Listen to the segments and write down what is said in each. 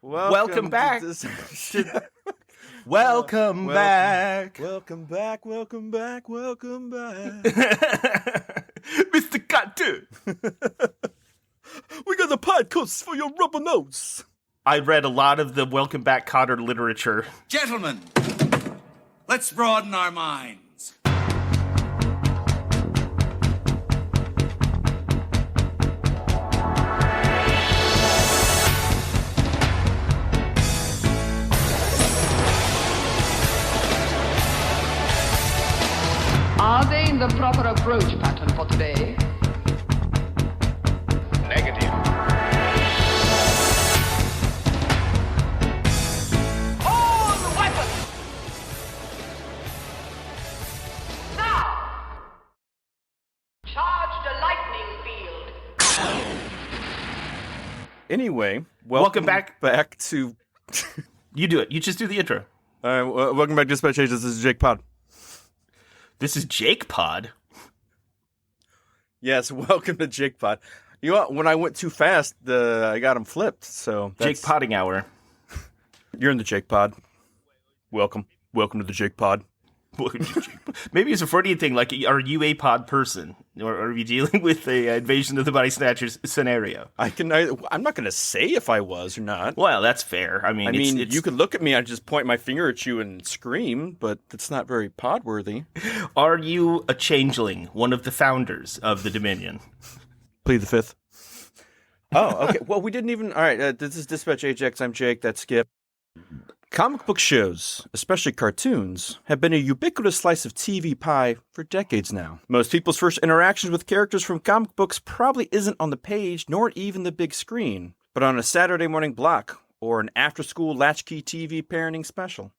Welcome back. Welcome back. Welcome back. Mr. Cartoon. We got the podcast for your rubber nose. I read a lot of the Welcome Back Cotter literature. Gentlemen, let's broaden our minds. Are they in the proper approach pattern for today? Negative. Hold the weapon! Now! Charge the lightning field. Anyway, Welcome back. back to. You do it. You just do the intro. Welcome back to Dispatch Agents. This is Jake Pod. This is Jake Pod. Yes, welcome to Jake Pod. You know what? When I went too fast, I got them flipped. So Jake Podding Hour. You're in the Jake Pod. Welcome to the Jake Pod. Maybe it's a Freudian thing, like, are you a pod person? Or are you dealing with a invasion of the body snatchers scenario? I'm not going to say if I was or not. Well, that's fair. I mean, you could look at me, I'd just point my finger at you and scream, but it's not very pod-worthy. Are you a changeling, one of the founders of the Dominion? Plead the fifth. Oh, okay. Well, we didn't even... All right, this is Dispatch Ajax. I'm Jake. That's Skip. Comic book shows, especially cartoons, have been a ubiquitous slice of TV pie for decades now. Most people's first interactions with characters from comic books probably isn't on the page, nor even the big screen, but on a Saturday morning block or an after-school latchkey TV parenting special.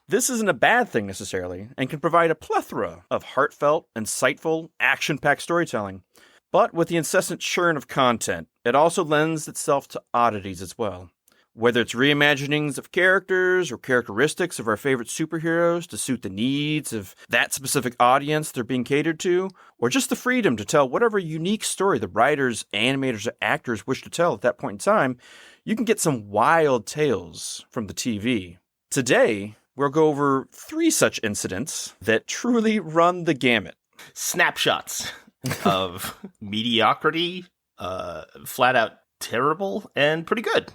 This isn't a bad thing necessarily, and can provide a plethora of heartfelt, insightful, action-packed storytelling. But with the incessant churn of content, it also lends itself to oddities as well. Whether it's reimaginings of characters or characteristics of our favorite superheroes to suit the needs of that specific audience they're being catered to, or just the freedom to tell whatever unique story the writers, animators, or actors wish to tell at that point in time, you can get some wild tales from the TV. Today, we'll go over 3 such incidents that truly run the gamut. Snapshots of mediocrity, flat out terrible, and pretty good.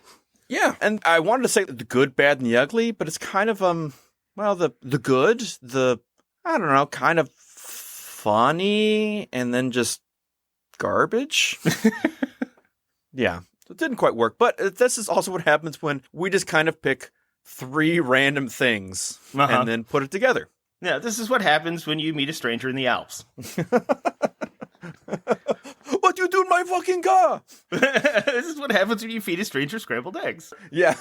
Yeah, and I wanted to say the good, bad, and the ugly, but it's kind of, the good, kind of funny, and then just garbage. Yeah, it didn't quite work, but this is also what happens when we just kind of pick 3 random things and then put it together. Yeah, this is what happens when you meet a stranger in the Alps. What you do in my fucking car? This is what happens when you feed a stranger scrambled eggs. Yeah.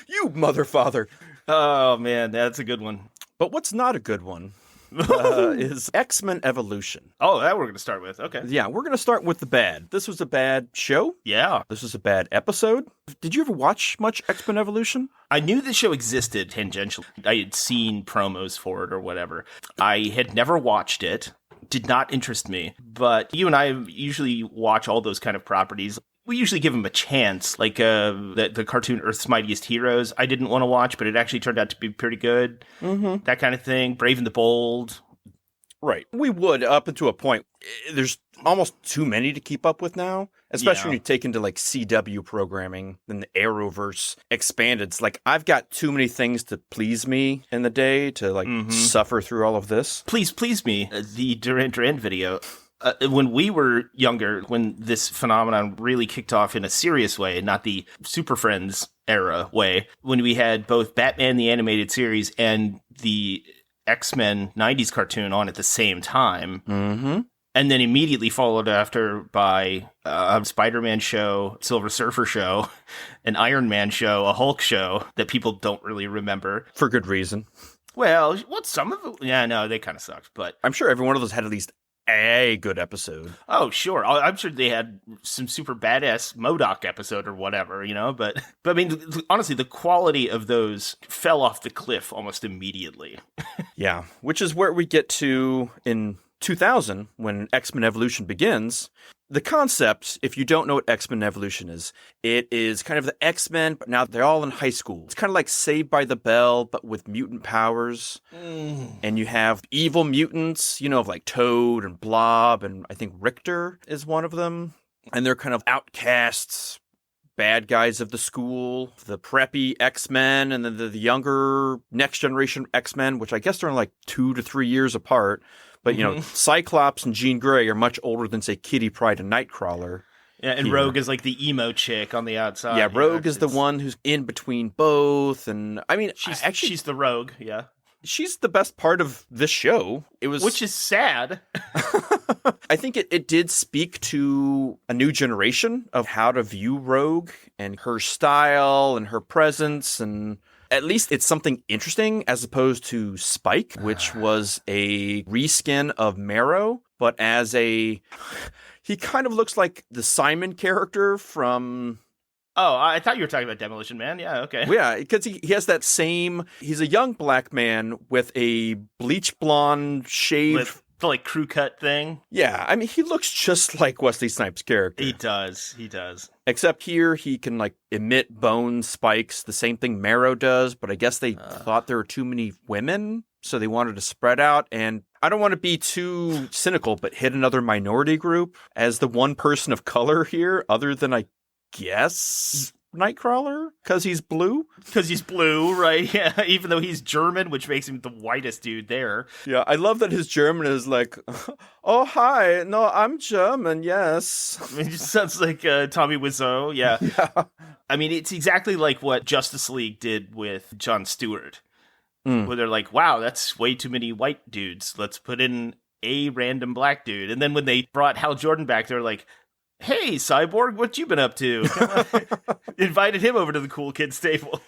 You mother father. Oh, man, that's a good one. But what's not a good one is X-Men Evolution. Oh, that we're going to start with. Okay. Yeah, we're going to start with the bad. This was a bad show. Yeah. This was a bad episode. Did you ever watch much X-Men Evolution? I knew the show existed tangentially. I had seen promos for it or whatever. I had never watched it. Did not interest me, but you and I usually watch all those kind of properties. We usually give them a chance, like the cartoon Earth's Mightiest Heroes. I didn't want to watch, but it actually turned out to be pretty good. Mm-hmm. That kind of thing. Brave and the Bold. Right. We would up until a point. There's almost too many to keep up with now, especially when you take into like CW programming, then the Arrowverse expanded. It's like I've got too many things to please me in the day to suffer through all of this. Please me. The Duran Duran video. When we were younger, when this phenomenon really kicked off in a serious way, not the Super Friends era way, when we had both Batman the Animated Series and the X-Men 90s cartoon on at the same time, and then immediately followed after by a Spider-Man show, Silver Surfer show, an Iron Man show, a Hulk show that people don't really remember. For good reason. Well, some of it? Yeah, no, they kind of sucked, but... I'm sure every one of those had at least a good episode. Oh, sure. I'm sure they had some super badass MODOK episode or whatever, but I mean, honestly, the quality of those fell off the cliff almost immediately. Yeah, which is where we get to in 2000, when X-Men Evolution begins, the concept, if you don't know what X-Men Evolution is, it is kind of the X-Men, but now they're all in high school. It's kind of like Saved by the Bell, but with mutant powers. And you have evil mutants, of like Toad and Blob, and I think Richter is one of them. And they're kind of outcasts, bad guys of the school, the preppy X-Men, and then the younger next generation X-Men, which I guess they're like 2 to 3 years apart. But, Cyclops and Jean Grey are much older than, say, Kitty Pryde and Nightcrawler. Yeah, and Rogue is like the emo chick on the outside. Yeah, Rogue is the one who's in between both. And, I mean, she's the Rogue, yeah. She's the best part of this show. Which is sad. I think it did speak to a new generation of how to view Rogue and her style and her presence, and at least it's something interesting as opposed to Spike, which was a reskin of Marrow, but he kind of looks like the Simon character from... Oh, I thought you were talking about Demolition Man. Yeah, okay. Yeah, because he has that same... He's a young black man with a bleach blonde shaved... With the, like, crew cut thing. Yeah, I mean, he looks just like Wesley Snipes' character. He does. Except here, he can, like, emit bone spikes, the same thing Marrow does, but I guess they thought there were too many women, so they wanted to spread out, and I don't want to be too cynical, but hit another minority group as the one person of color here, other than, I guess, Nightcrawler, because he's blue? Because he's blue, right? Yeah, even though he's German, which makes him the whitest dude there. Yeah, I love that his German is like, oh, hi, no, I'm German, yes. I mean, it just sounds like Tommy Wiseau, yeah. I mean, it's exactly like what Justice League did with Jon Stewart, where they're like, wow, that's way too many white dudes. Let's put in a random black dude. And then when they brought Hal Jordan back, they're like, hey, Cyborg, what you been up to? Invited him over to the cool kids table.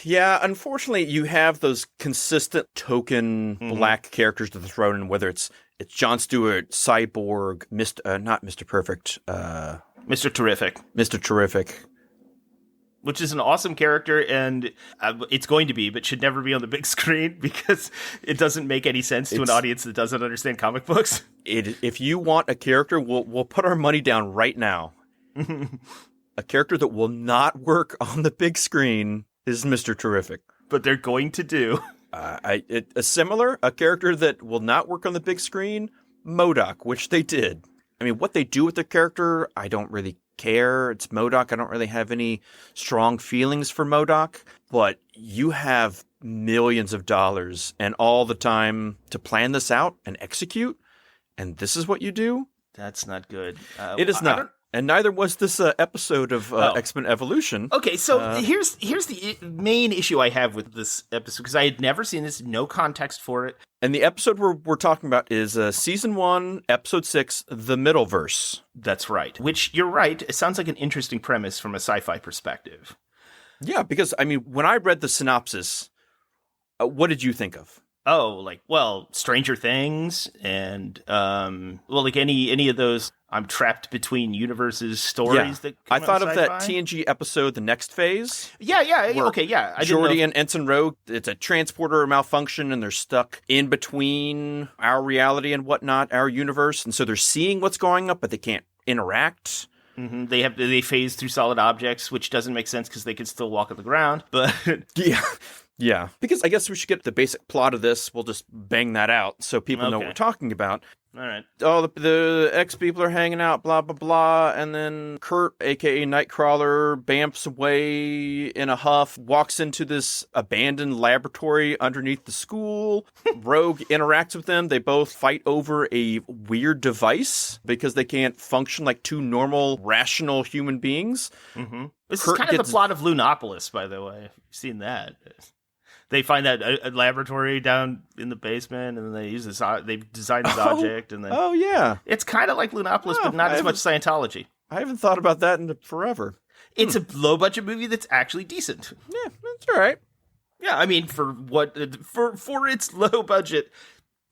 Yeah, unfortunately, you have those consistent token black characters that are thrown in, whether it's Jon Stewart, Cyborg, not Mr. Perfect. Mr. Terrific. Mr. Terrific. Which is an awesome character, and it's going to be, but should never be on the big screen because it doesn't make any sense to an audience that doesn't understand comic books. If you want a character, we'll put our money down right now. A character that will not work on the big screen is Mr. Terrific. But they're going to do. A character that will not work on the big screen, MODOK, which they did. I mean, what they do with the character, I don't really care. It's MODOK. I don't really have any strong feelings for MODOK, but you have millions of dollars and all the time to plan this out and execute, and this is what you do? That's not good. It is not. And neither was this episode of X-Men Evolution. Okay, so here's the main issue I have with this episode, because I had never seen this, no context for it. And the episode we're talking about is Season 1, Episode 6, The Middleverse. That's right. Which, you're right, it sounds like an interesting premise from a sci-fi perspective. Yeah, because, I mean, when I read the synopsis, what did you think of? Oh, Stranger Things and, like any of those I'm trapped between universes stories that come I thought out of sci-fi. that TNG episode, The Next Phase. Yeah, okay, yeah. Geordi and Ensign Rogue, it's a transporter malfunction and they're stuck in between our reality and whatnot, our universe. And so they're seeing what's going on, but they can't interact. Mm-hmm. They phase through solid objects, which doesn't make sense because they can still walk on the ground. But Yeah, because I guess we should get the basic plot of this. We'll just bang that out so people know what we're talking about. All right. Oh, the X people are hanging out, blah, blah, blah. And then Kurt, a.k.a. Nightcrawler, bamps away in a huff, walks into this abandoned laboratory underneath the school. Rogue interacts with them. They both fight over a weird device because they can't function like two normal, rational human beings. Mm-hmm. This is kind of the plot of Lunopolis, by the way. You've seen that. They find that a laboratory down in the basement, and then they use this. They design this object, and then it's kind of like Lunopolis, but not as much Scientology. I haven't thought about that in forever. It's a low budget movie that's actually decent. Yeah, that's all right. Yeah, I mean for its low budget,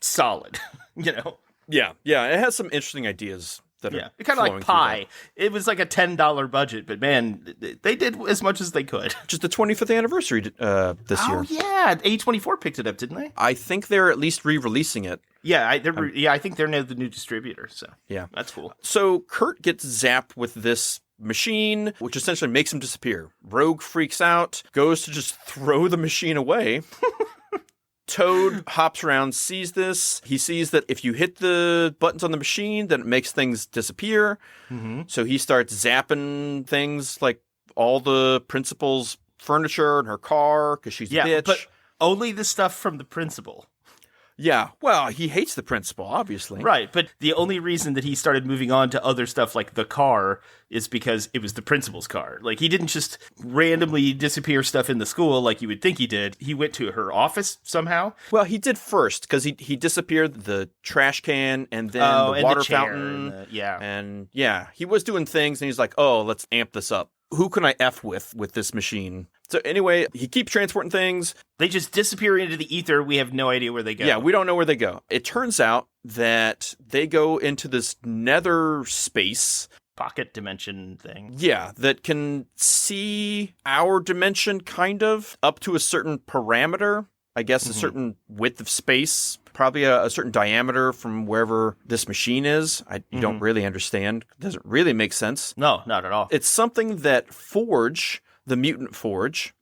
solid. Yeah, it has some interesting ideas that Yeah, are kind of flowing like through Pi. It was like a $10 budget, but man, they did as much as they could. that. Just the 25th anniversary this year. Oh yeah, A24 picked it up, didn't they? I think they're at least re-releasing it. Yeah, I think they're now the new distributor. So Yeah. that's cool. So Kurt gets zapped with this machine, which essentially makes him disappear. Rogue freaks out, goes to just throw the machine away. Toad hops around, sees this. He sees that if you hit the buttons on the machine, then it makes things disappear. Mm-hmm. So he starts zapping things like all the principal's furniture and her car because she's a bitch. But only the stuff from the principal. Yeah, well, he hates the principal, obviously. Right, but the only reason that he started moving on to other stuff like the car is because it was the principal's car. Like, he didn't just randomly disappear stuff in the school like you would think he did. He went to her office somehow. Well, he did first because he disappeared the trash can and then the and water chair fountain. and He was doing things and he's like, oh, let's amp this up. Who can I F with this machine? So anyway, he keeps transporting things. They just disappear into the ether. We have no idea where they go. Yeah, we don't know where they go. It turns out that they go into this nether space. Pocket dimension thing. Yeah, that can see our dimension kind of up to a certain parameter. I guess a certain width of space, probably a certain diameter from wherever this machine is. You don't really understand. It doesn't really make sense. No, not at all. It's something that Forge, the mutant Forge,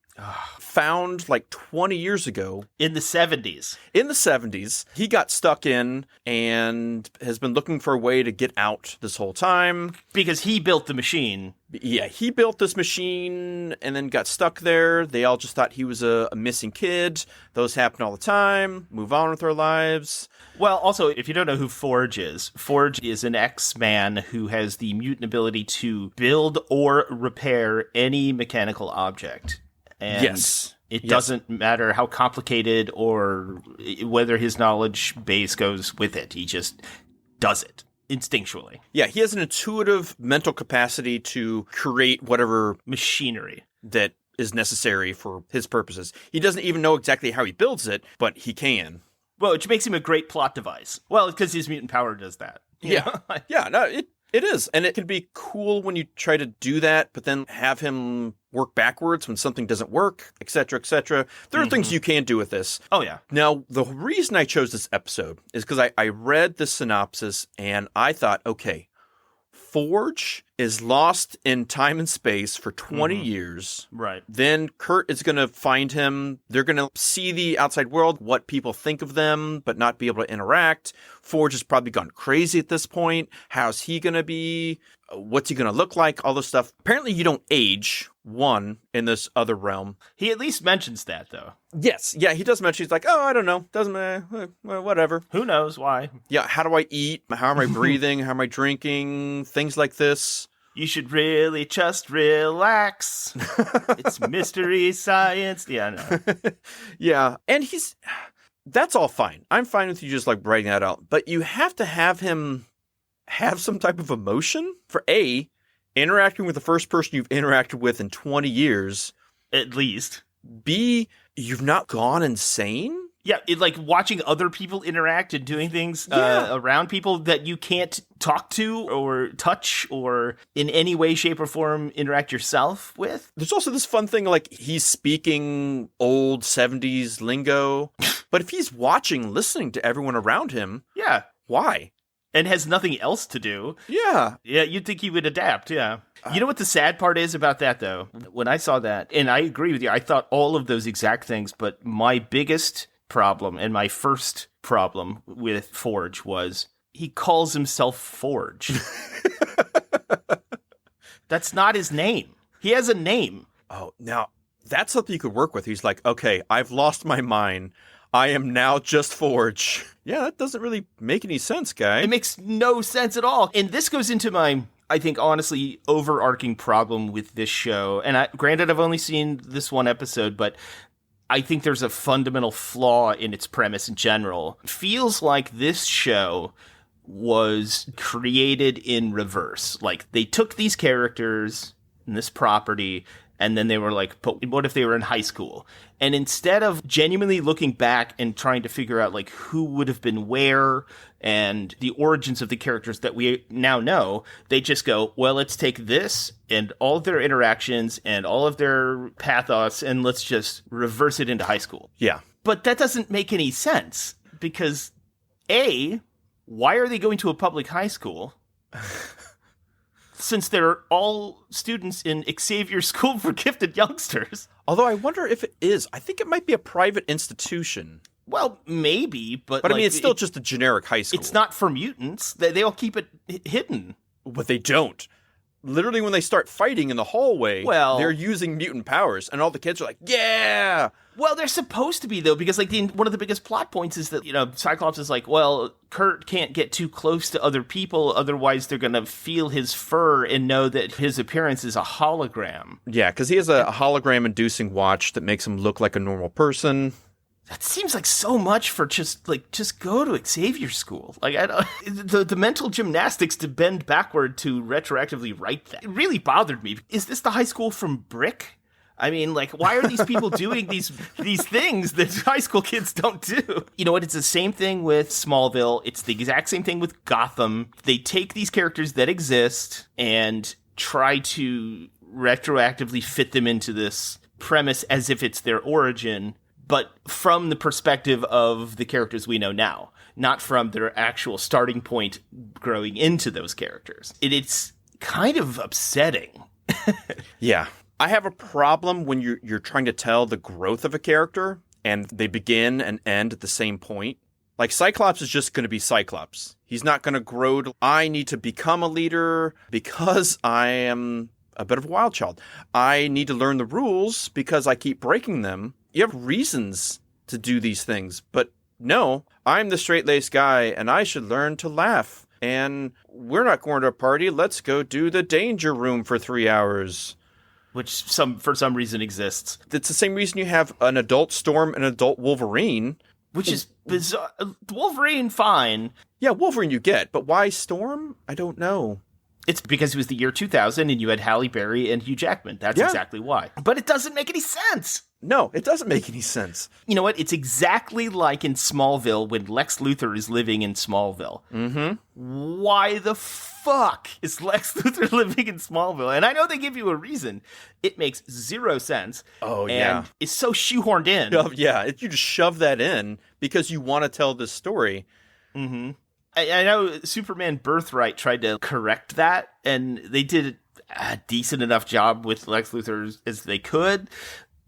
found like 20 years ago. In the 70s. In the 70s, he got stuck in and has been looking for a way to get out this whole time. Because he built the machine. Yeah, he built this machine and then got stuck there. They all just thought he was a missing kid. Those happen all the time. Move on with their lives. Well, also, if you don't know who Forge is an X-Man who has the mutant ability to build or repair any mechanical object. And Yes. It doesn't matter how complicated or whether his knowledge base goes with it. He just does it instinctually. Yeah, he has an intuitive mental capacity to create whatever Machinery. that is necessary for his purposes. He doesn't even know exactly how he builds it, but he can. Well, which makes him a great plot device. Well, because his mutant power does that. Yeah. Yeah, no, it is. And it can be cool when you try to do that, but then have him work backwards when something doesn't work, etc., etc. There are things you can do with this. Oh, yeah. Now, the reason I chose this episode is because I read the synopsis and I thought, okay, Forge is lost in time and space for 20 years. Right. Then Kurt is going to find him. They're going to see the outside world, what people think of them, but not be able to interact. Forge has probably gone crazy at this point. How's he going to be? What's he going to look like? All this stuff. Apparently you don't age, one, in this other realm. He at least mentions that, though. Yes. Yeah, he does mention, he's like, oh, I don't know. Doesn't matter. Whatever. Who knows why? Yeah, how do I eat? How am I breathing? How am I drinking? Things like this. You should really just relax. It's mystery science. Yeah, no. Yeah, and that's all fine. I'm fine with you just like writing that out. But you have to have him have some type of emotion for A, interacting with the first person you've interacted with in 20 years. At least. B, you've not gone insane. Yeah, like watching other people interact and doing things around people that you can't talk to or touch or in any way, shape, or form interact yourself with. There's also this fun thing like he's speaking old 70s lingo, but if he's watching, listening to everyone around him, Yeah. why? And has nothing else to do. Yeah. Yeah, you'd think he would adapt, yeah. You know what the sad part is about that, though? When I saw that, and I agree with you, I thought all of those exact things, but my biggest problem and my first problem with Forge was he calls himself Forge. That's not his name. He has a name. Oh, now that's something you could work with. He's like, okay, I've lost my mind. I am now just Forge. Yeah, that doesn't really make any sense, guy. It makes no sense at all. And this goes into my, I think, honestly, overarching problem with this show. And granted, I've only seen this one episode, but I think there's a fundamental flaw in its premise in general. It feels like this show was created in reverse. Like, they took these characters and this property And then they were like, but what if they were in high school? And instead of genuinely looking back and trying to figure out like who would have been where and the origins of the characters that we now know, they just go, well, let's take this and all of their interactions and all of their pathos and let's just reverse it into high school. Yeah. But that doesn't make any sense because A, why are they going to a public high school? Since they're all students in Xavier School for Gifted Youngsters. Although I wonder if it is. I think it might be a private institution. Well, maybe, but I mean, it's still just a generic high school. It's not for mutants. They all keep it hidden. But they don't. Literally, when they start fighting in the hallway, they're using mutant powers, and all the kids are like, yeah! Well, they're supposed to be, though, because like one of the biggest plot points is that, Cyclops is like, well, Kurt can't get too close to other people, otherwise they're going to feel his fur and know that his appearance is a hologram. Yeah, because he has a hologram-inducing watch that makes him look like a normal person. That seems like so much for just go to Xavier School. Like the mental gymnastics to bend backward to retroactively write that, it really bothered me. Is this the high school from Brick? I mean, like, why are these people doing these things that high school kids don't do? You know what? It's the same thing with Smallville. It's the exact same thing with Gotham. They take these characters that exist and try to retroactively fit them into this premise as if it's their origin, but from the perspective of the characters we know now, not from their actual starting point growing into those characters. It's kind of upsetting. Yeah. I have a problem when you're trying to tell the growth of a character and they begin and end at the same point. Like, Cyclops is just going to be Cyclops. He's not going to grow to, I need to become a leader because I am a bit of a wild child. I need to learn the rules because I keep breaking them. You have reasons to do these things, but no, I'm the straight-laced guy and I should learn to laugh. And we're not going to a party. Let's go do the danger room for 3 hours. Which for some reason exists. It's the same reason you have an adult Storm and an adult Wolverine. Which is bizarre. Wolverine, fine. Yeah, Wolverine you get, but why Storm? I don't know. It's because it was the year 2000 and you had Halle Berry and Hugh Jackman. That's exactly why. But it doesn't make any sense. No, it doesn't make any sense. You know what? It's exactly like in Smallville when Lex Luthor is living in Smallville. Mm-hmm. Why the fuck is Lex Luthor living in Smallville? And I know they give you a reason. It makes zero sense. Oh, yeah. And it's so shoehorned in. Yeah, you just shove that in because you want to tell this story. Mm-hmm. I know Superman Birthright tried to correct that, and they did a decent enough job with Lex Luthor as they could,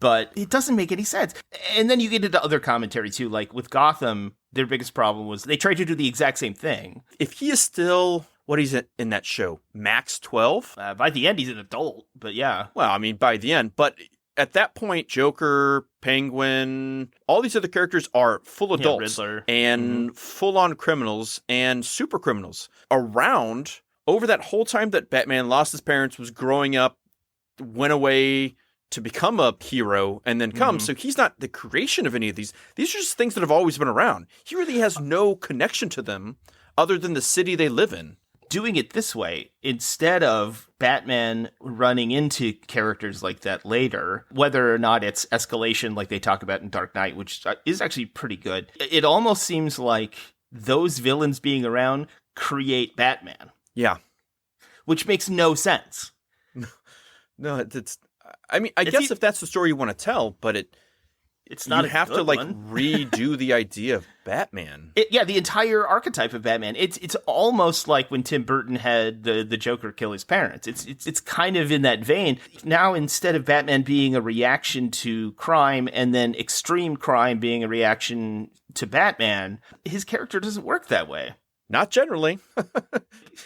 but it doesn't make any sense. And then you get into other commentary, too. Like, with Gotham, their biggest problem was they tried to do the exact same thing. If he is still, what is it in that show, max 12? By the end, he's an adult, but yeah. Well, I mean, by the end, but at that point, Joker, Penguin, all these other characters are full adults Riddler. and full-on criminals and super criminals. Around, over that whole time that Batman lost his parents, was growing up, went away to become a hero, and then comes. So he's not the creation of any of these. These are just things that have always been around. He really has no connection to them other than the city they live in. Doing it this way, instead of Batman running into characters like that later, whether or not it's escalation like they talk about in Dark Knight, which is actually pretty good, it almost seems like those villains being around create Batman. Yeah. Which makes no sense. No, it's I mean, I guess if that's the story you want to tell, but it's not. You have to redo the idea of Batman. The entire archetype of Batman. It's almost like when Tim Burton had the Joker kill his parents. It's kind of in that vein. Now, instead of Batman being a reaction to crime and then extreme crime being a reaction to Batman, his character doesn't work that way. Not generally.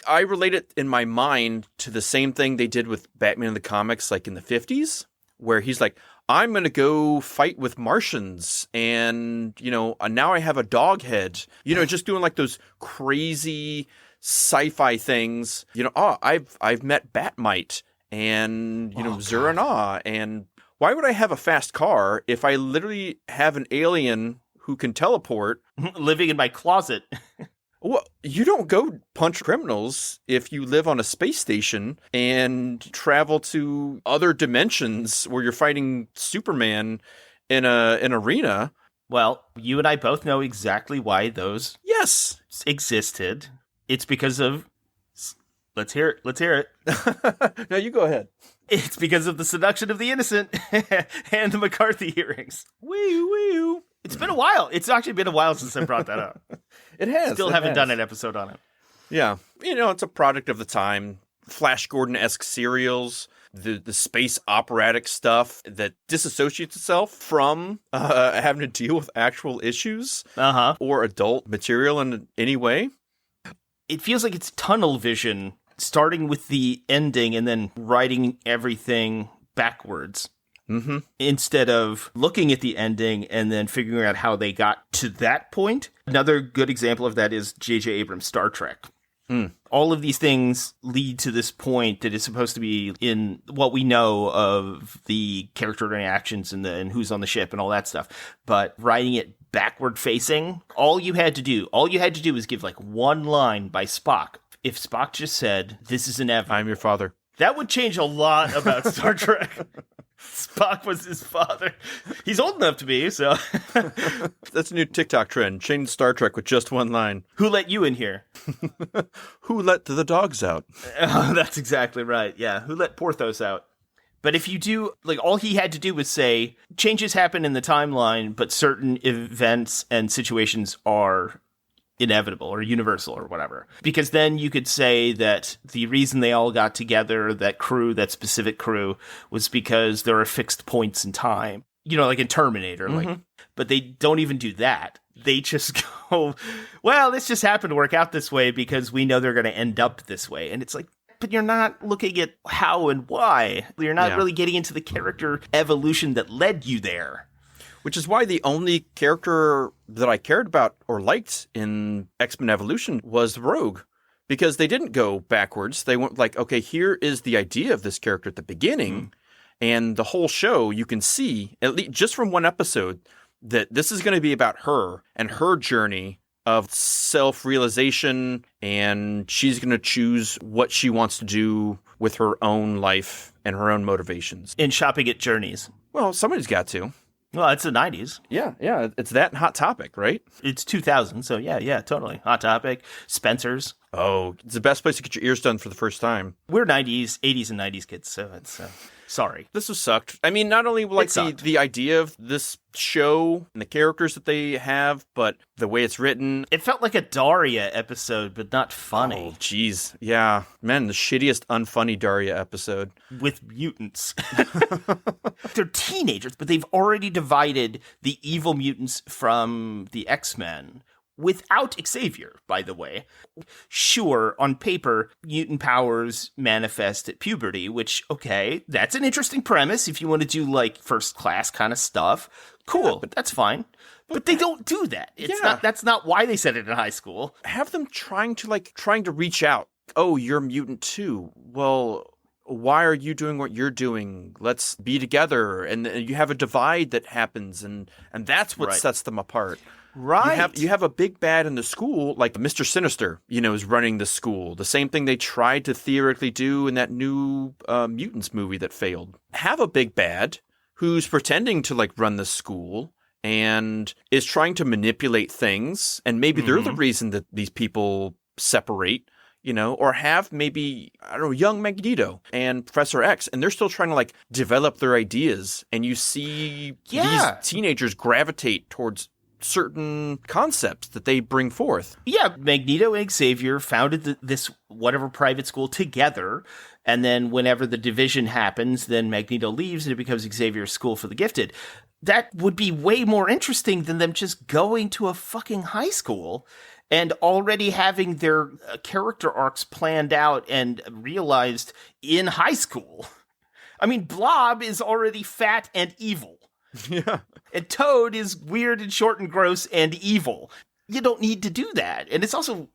I relate it in my mind to the same thing they did with Batman in the comics, like in the 50s, where he's like, I'm going to go fight with Martians, and, now I have a dog head. Just doing like those crazy sci-fi things. I've met Batmite and, Zur-En-Ah, and why would I have a fast car if I literally have an alien who can teleport? Living in my closet. Well, you don't go punch criminals if you live on a space station and travel to other dimensions where you're fighting Superman in an arena. Well, you and I both know exactly why those Yes. existed. It's because of... Let's hear it. Let's hear it. No, you go ahead. It's because of the seduction of the innocent and the McCarthy hearings. Wee. It's been a while. It's actually been a while since I brought that up. It has. Still haven't done an episode on it. Yeah. It's a product of the time. Flash Gordon-esque serials, the space operatic stuff that disassociates itself from having to deal with actual issues or adult material in any way. It feels like it's tunnel vision, starting with the ending and then writing everything backwards. Mm-hmm. Instead of looking at the ending and then figuring out how they got to that point. Another good example of that is J.J. Abrams' Star Trek. All of these things lead to this point that is supposed to be in what we know of the character interactions and who's on the ship and all that stuff. But writing it backward facing, all you had to do was give like one line by Spock. If Spock just said, "This is inevitable," I'm your father. That would change a lot about Star Trek. Spock was his father. He's old enough to be, so. That's a new TikTok trend. Change Star Trek with just one line. Who let you in here? Who let the dogs out? Oh, that's exactly right. Yeah. Who let Porthos out? But if you do, like, all he had to do was say, changes happen in the timeline, but certain events and situations are inevitable or universal or whatever. Because then you could say that the reason they all got together, that specific crew, was because there are fixed points in time. Like in Terminator. Like, but they don't even do that. They just go, well, this just happened to work out this way because we know they're going to end up this way. And it's like, but you're not looking at how and why. You're not really getting into the character evolution that led you there. Which is why the only character that I cared about or liked in X-Men Evolution was Rogue. Because they didn't go backwards. They went like, okay, here is the idea of this character at the beginning. And the whole show, you can see, at least just from one episode, that this is going to be about her and her journey of self-realization. And she's going to choose what she wants to do with her own life and her own motivations. In shopping at Journeys. Well, somebody's got to. Well, it's the 90s. Yeah. It's that and Hot Topic, right? It's 2000, so yeah, totally. Hot Topic, Spencer's. Oh, it's the best place to get your ears done for the first time. We're 90s, 80s, and 90s kids, so it's... sorry. This was sucked. I mean, not only like the idea of this show and the characters that they have, but the way it's written. It felt like a Daria episode, but not funny. Oh, jeez. Yeah. Man, the shittiest unfunny Daria episode. With mutants. They're teenagers, but they've already divided the evil mutants from the X-Men. Without Xavier, by the way. Sure, on paper, mutant powers manifest at puberty, which, okay, that's an interesting premise if you want to do, like, first-class kind of stuff. Cool, but that's fine. But they don't do that. That's not why they said it in high school. Have them trying to reach out. Oh, you're a mutant too. Well, why are you doing what you're doing? Let's be together. And you have a divide that happens, and that's what sets them apart. Right. You have a big bad in the school, like Mr. Sinister, is running the school. The same thing they tried to theoretically do in that new Mutants movie that failed. Have a big bad who's pretending to like run the school and is trying to manipulate things. And maybe they're the reason that these people separate, or have maybe, I don't know, young Magneto and Professor X, and they're still trying to like develop their ideas. And you see these teenagers gravitate towards certain concepts that they bring forth. Yeah, Magneto and Xavier founded this whatever private school together, and then whenever the division happens, then Magneto leaves and it becomes Xavier's School for the Gifted. That would be way more interesting than them just going to a fucking high school and already having their character arcs planned out and realized in high school. I mean, Blob is already fat and evil. Yeah. And Toad is weird and short and gross and evil. You don't need to do that. And it's also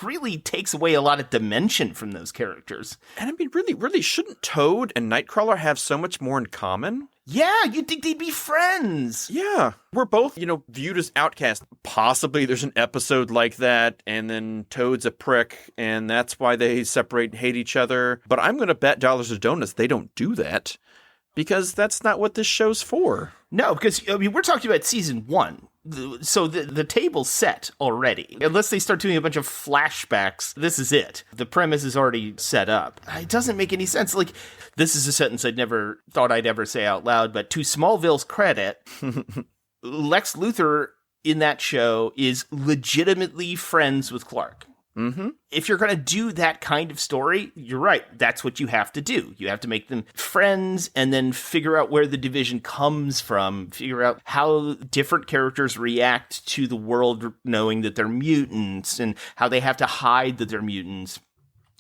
really takes away a lot of dimension from those characters. And I mean, really, shouldn't Toad and Nightcrawler have so much more in common? Yeah, you'd think they'd be friends. Yeah. We're both, viewed as outcasts. Possibly there's an episode like that, and then Toad's a prick, and that's why they separate and hate each other. But I'm going to bet dollars or donuts they don't do that, because that's not what this show's for. No, because, we're talking about season 1. So the table's set already. Unless they start doing a bunch of flashbacks, this is it. The premise is already set up. It doesn't make any sense. Like, this is a sentence I'd never thought I'd ever say out loud, but to Smallville's credit, Lex Luthor in that show is legitimately friends with Clark. Mm-hmm. If you're going to do that kind of story, you're right. That's what you have to do. You have to make them friends and then figure out where the division comes from, figure out how different characters react to the world knowing that they're mutants and how they have to hide that they're mutants.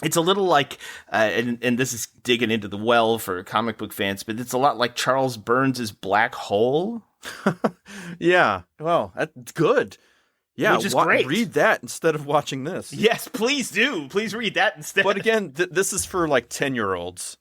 It's a little like, and this is digging into the well for comic book fans, but it's a lot like Charles Burns' Black Hole. Yeah. Well, that's good. Yeah, which is great. Read that instead of watching this. Yes, please do. Please read that instead. But again, this is for like 10-year-olds,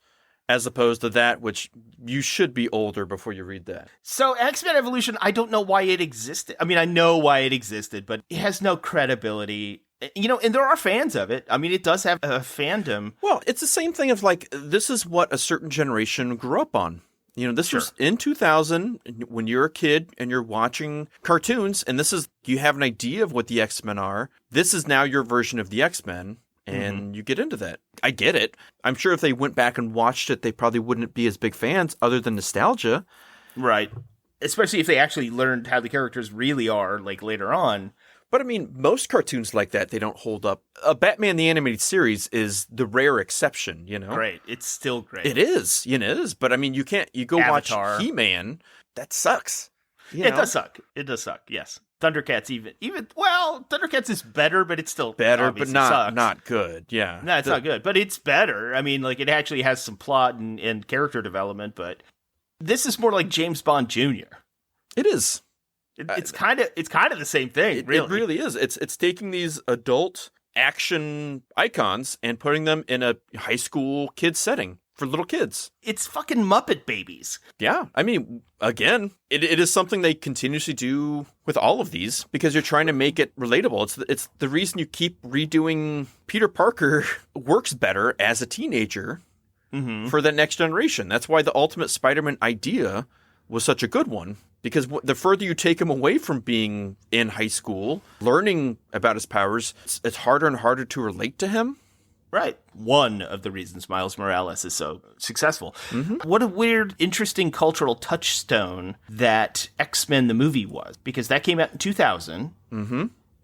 as opposed to that, which you should be older before you read that. So X-Men Evolution, I don't know why it existed. I mean, I know why it existed, but it has no credibility. And there are fans of it. I mean, it does have a fandom. Well, it's the same thing of like, this is what a certain generation grew up on. This was in 2000 when you're a kid and you're watching cartoons, and you have an idea of what the X-Men are. This is now your version of the X-Men, and you get into that. I get it. I'm sure if they went back and watched it, they probably wouldn't be as big fans other than nostalgia. Right. Especially if they actually learned how the characters really are, like, later on. But I mean, most cartoons like that, they don't hold up. Batman the Animated Series is the rare exception, Great. It's still great. It is. It is. But I mean, you go Avatar. Watch He-Man. That sucks. It does suck. It does suck, yes. Thundercats Thundercats is better, but it's still better, but sucks. Not good. Yeah. No, it's not good, but it's better. I mean, like, it actually has some plot and character development, but this is more like James Bond Jr. It is. It's kind of the same thing, really. It really is. It's taking these adult action icons and putting them in a high school kids setting for little kids. It's fucking Muppet Babies. Yeah. I mean, again, it is something they continuously do with all of these because you're trying to make it relatable. It's the reason you keep redoing Peter Parker works better as a teenager for the next generation. That's why the Ultimate Spider-Man idea was such a good one. Because the further you take him away from being in high school, learning about his powers, it's harder and harder to relate to him. Right. One of the reasons Miles Morales is so successful. What a weird, interesting cultural touchstone that X-Men the movie was. Because that came out in 2000,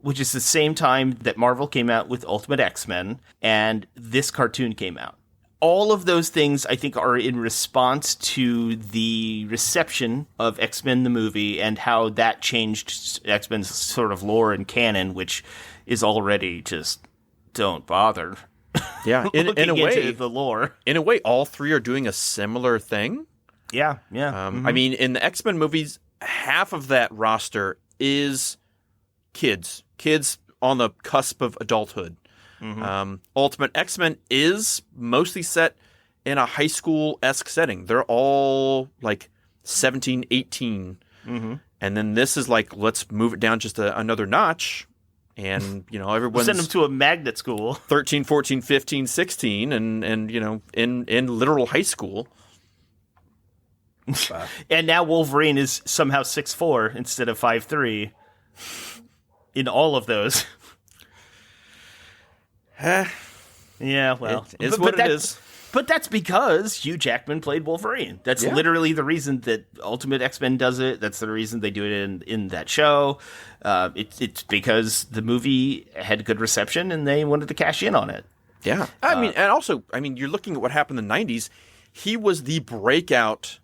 which is the same time that Marvel came out with Ultimate X-Men, and this cartoon came out. All of those things, I think, are in response to the reception of X-Men the movie and how that changed X-Men's sort of lore and canon, which is already just don't bother. Yeah, in a way, into the lore. In a way, all three are doing a similar thing. Yeah. I mean, in the X-Men movies, half of that roster is kids on the cusp of adulthood. Ultimate X-Men is mostly set in a high school-esque setting. They're all like 17, 18. And then this is like, let's move it down just another notch. And, everyone's... Send them to a magnet school. 13, 14, 15, 16, and in literal high school. And now Wolverine is somehow 6'4" instead of 5'3" in all of those. Yeah, well, it is what it is. But that's because Hugh Jackman played Wolverine. That's literally the reason that Ultimate X-Men does it. That's the reason they do it in that show. It's because the movie had good reception and they wanted to cash in on it. Yeah. I mean, you're looking at what happened in the 90s. He was the breakout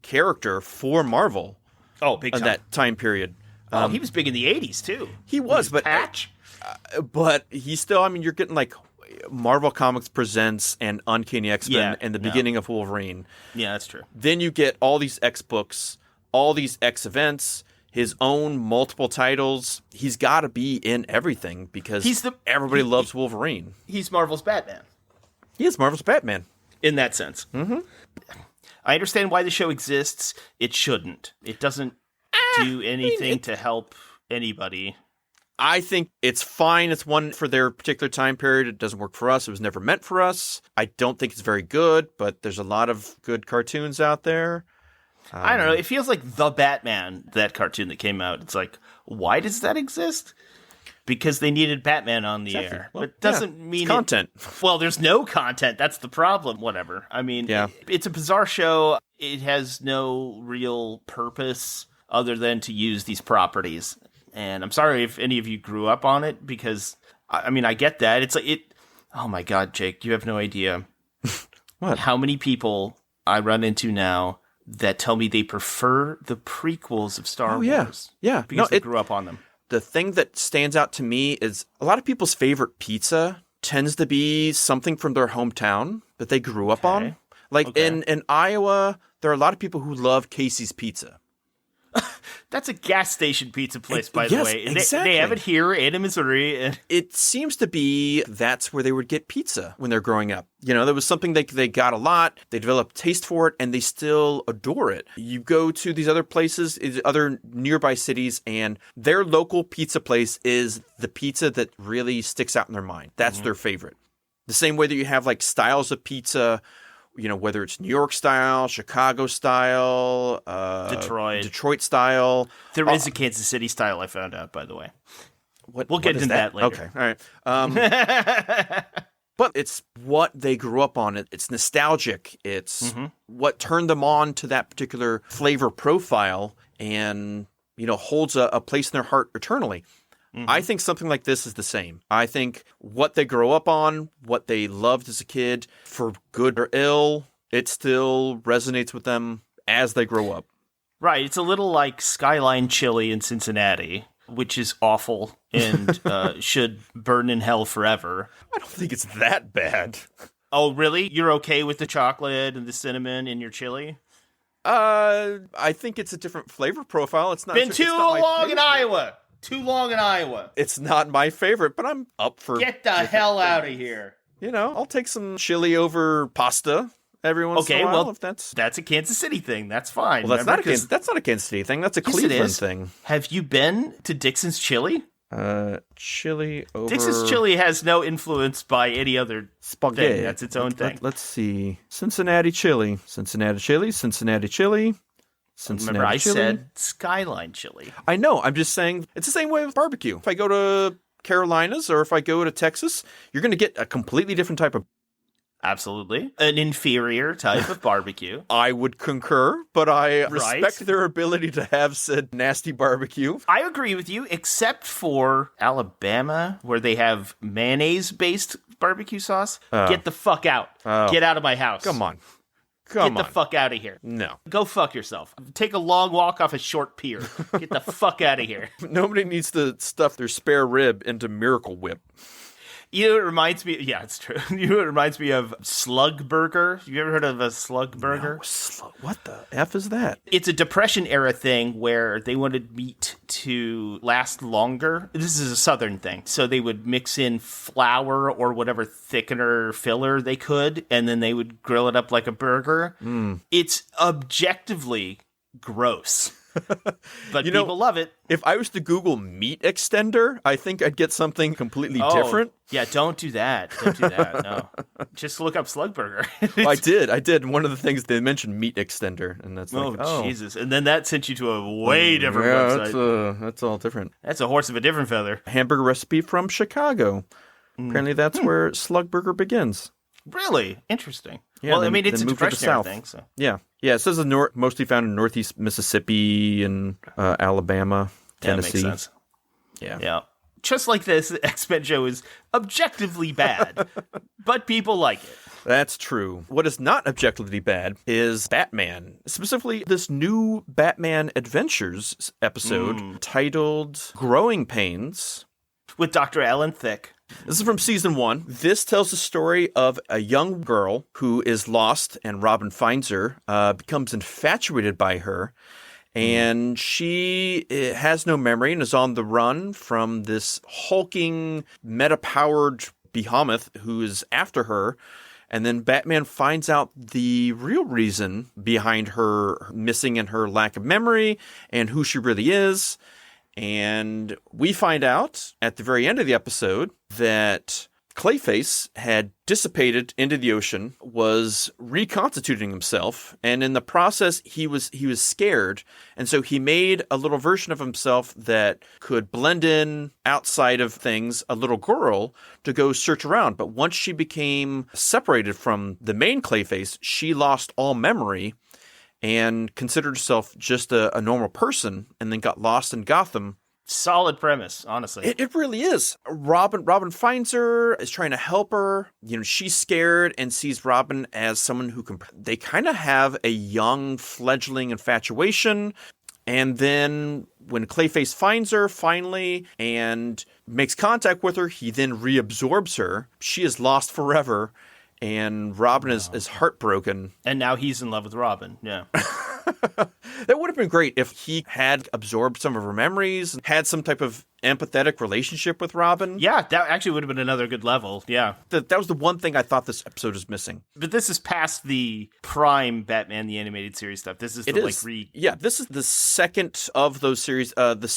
character for Marvel. Oh, big time. In that time period. He was big in the 80s, too. He was, but... Patch. But he's still, I mean, you're getting like Marvel Comics Presents and Uncanny X-Men and the beginning of Wolverine. Yeah, that's true. Then you get all these X books, all these X events. his own multiple titles. He's got to be in everything because everybody loves Wolverine. He's Marvel's Batman. He is Marvel's Batman. In that sense. Mm-hmm. I understand why the show exists. It shouldn't. It doesn't do anything to help anybody. I think it's fine. It's one for their particular time period. It doesn't work for us. It was never meant for us. I don't think it's very good, but there's a lot of good cartoons out there. I don't know. It feels like The Batman, that cartoon that came out. It's like, why does that exist? Because they needed Batman on the air. Well, but it doesn't mean content. Well, there's no content. That's the problem. Whatever. I mean, it's a bizarre show. It has no real purpose other than to use these properties. And I'm sorry if any of you grew up on it, because, I mean, I get that. It's like, oh my God, Jake, you have no idea what? How many people I run into now that tell me they prefer the prequels of Star Wars. Yeah. Because they grew up on them. The thing that stands out to me is a lot of people's favorite pizza tends to be something from their hometown that they grew up on. Like in Iowa, there are a lot of people who love Casey's Pizza. That's a gas station pizza place, by the way. Exactly. They have it here in Missouri. It seems to be that's where they would get pizza when they're growing up. You know, there was something they got a lot. They developed taste for it, and they still adore it. You go to these other places, other nearby cities, and their local pizza place is the pizza that really sticks out in their mind. That's their favorite. The same way that you have like styles of pizza, you know, whether it's New York style, Chicago style, Detroit style. There is a Kansas City style, I found out, by the way. We'll get into that later. Okay, all right. But it's what they grew up on. It's nostalgic. It's what turned them on to that particular flavor profile and, you know, holds a place in their heart eternally. I think something like this is the same. I think what they grow up on, what they loved as a kid, for good or ill, it still resonates with them as they grow up. Right. It's a little like Skyline Chili in Cincinnati, which is awful and should burn in hell forever. I don't think it's that bad. Oh, really? You're okay with the chocolate and the cinnamon in your chili? I think it's a different flavor profile. It's not been too long in Iowa. Too long in Iowa. It's not my favorite, but I'm up for... Get the hell out of here. You know, I'll take some chili over pasta every once in a while. If that's a Kansas City thing. That's fine. Well, that's not a Kansas City thing. That's a Cleveland thing. Have you been to Dixon's Chili? Chili over... Dixon's Chili has no influence by any other spaghetti. Thing. That's its own thing. Let's see. Cincinnati Chili. Cincinnati Chili. Cincinnati Chili. Remember, I said Skyline Chili. I know. I'm just saying it's the same way with barbecue. If I go to Carolinas or if I go to Texas, you're going to get a completely different type of... Absolutely. An inferior type of barbecue. I would concur, but I respect their ability to have said nasty barbecue. I agree with you, except for Alabama, where they have mayonnaise-based barbecue sauce. Get the fuck out. Get out of my house. Come on. Get the fuck out of here. No. Go fuck yourself. Take a long walk off a short pier. Get the fuck out of here. Nobody needs to stuff their spare rib into Miracle Whip. You know, it reminds me... Yeah, it's true. You know, it reminds me of Slug Burger. Have you ever heard of a Slug Burger? No, what the F is that? It's a Depression-era thing where they wanted meat to last longer. This is a Southern thing. So they would mix in flour or whatever thickener filler they could, and then they would grill it up like a burger. It's objectively gross. But people love it. If I was to Google meat extender, I think I'd get something completely different. Yeah, don't do that. Don't do that. No. Just look up Slug Burger. Well, I did. One of the things they mentioned meat extender, and that's like, Jesus. And then that sent you to a way different website. That's all different. That's a horse of a different feather. Hamburger recipe from Chicago. Apparently that's where Slug Burger begins. Really? Interesting. Yeah, well, I mean, it's a Depression-era thing. So. Yeah. It says mostly found in northeast Mississippi and Alabama, Tennessee. That makes sense. Yeah. Just like this, the X-Men show is objectively bad, but people like it. That's true. What is not objectively bad is Batman. Specifically, this new Batman Adventures episode titled Growing Pains. With Dr. Alan Thicke. This is from season 1. This tells the story of a young girl who is lost, and Robin finds her, becomes infatuated by her, And she has no memory and is on the run from this hulking, meta-powered behemoth who is after her. And then Batman finds out the real reason behind her missing and her lack of memory and who she really is. And we find out at the very end of the episode that Clayface had dissipated into the ocean, was reconstituting himself, and in the process he was scared, and so he made a little version of himself that could blend in outside of things, a little girl, to go search around. But once she became separated from the main Clayface, she lost all memory and considered herself just a normal person, and then got lost in Gotham. Solid premise, honestly. It really is. Robin finds her, is trying to help her. You know, she's scared and sees Robin as someone who can... They kind of have a young, fledgling infatuation. And then when Clayface finds her, finally, and makes contact with her, he then reabsorbs her. She is lost forever, and Robin is heartbroken. And now he's in love with Robin, yeah. That would have been great if he had absorbed some of her memories, had some type of empathetic relationship with Robin. Yeah, that actually would have been another good level, yeah. That was the one thing I thought this episode was missing. But this is past the prime Batman the Animated Series stuff. This is Yeah, this is the second of those series. A lot of the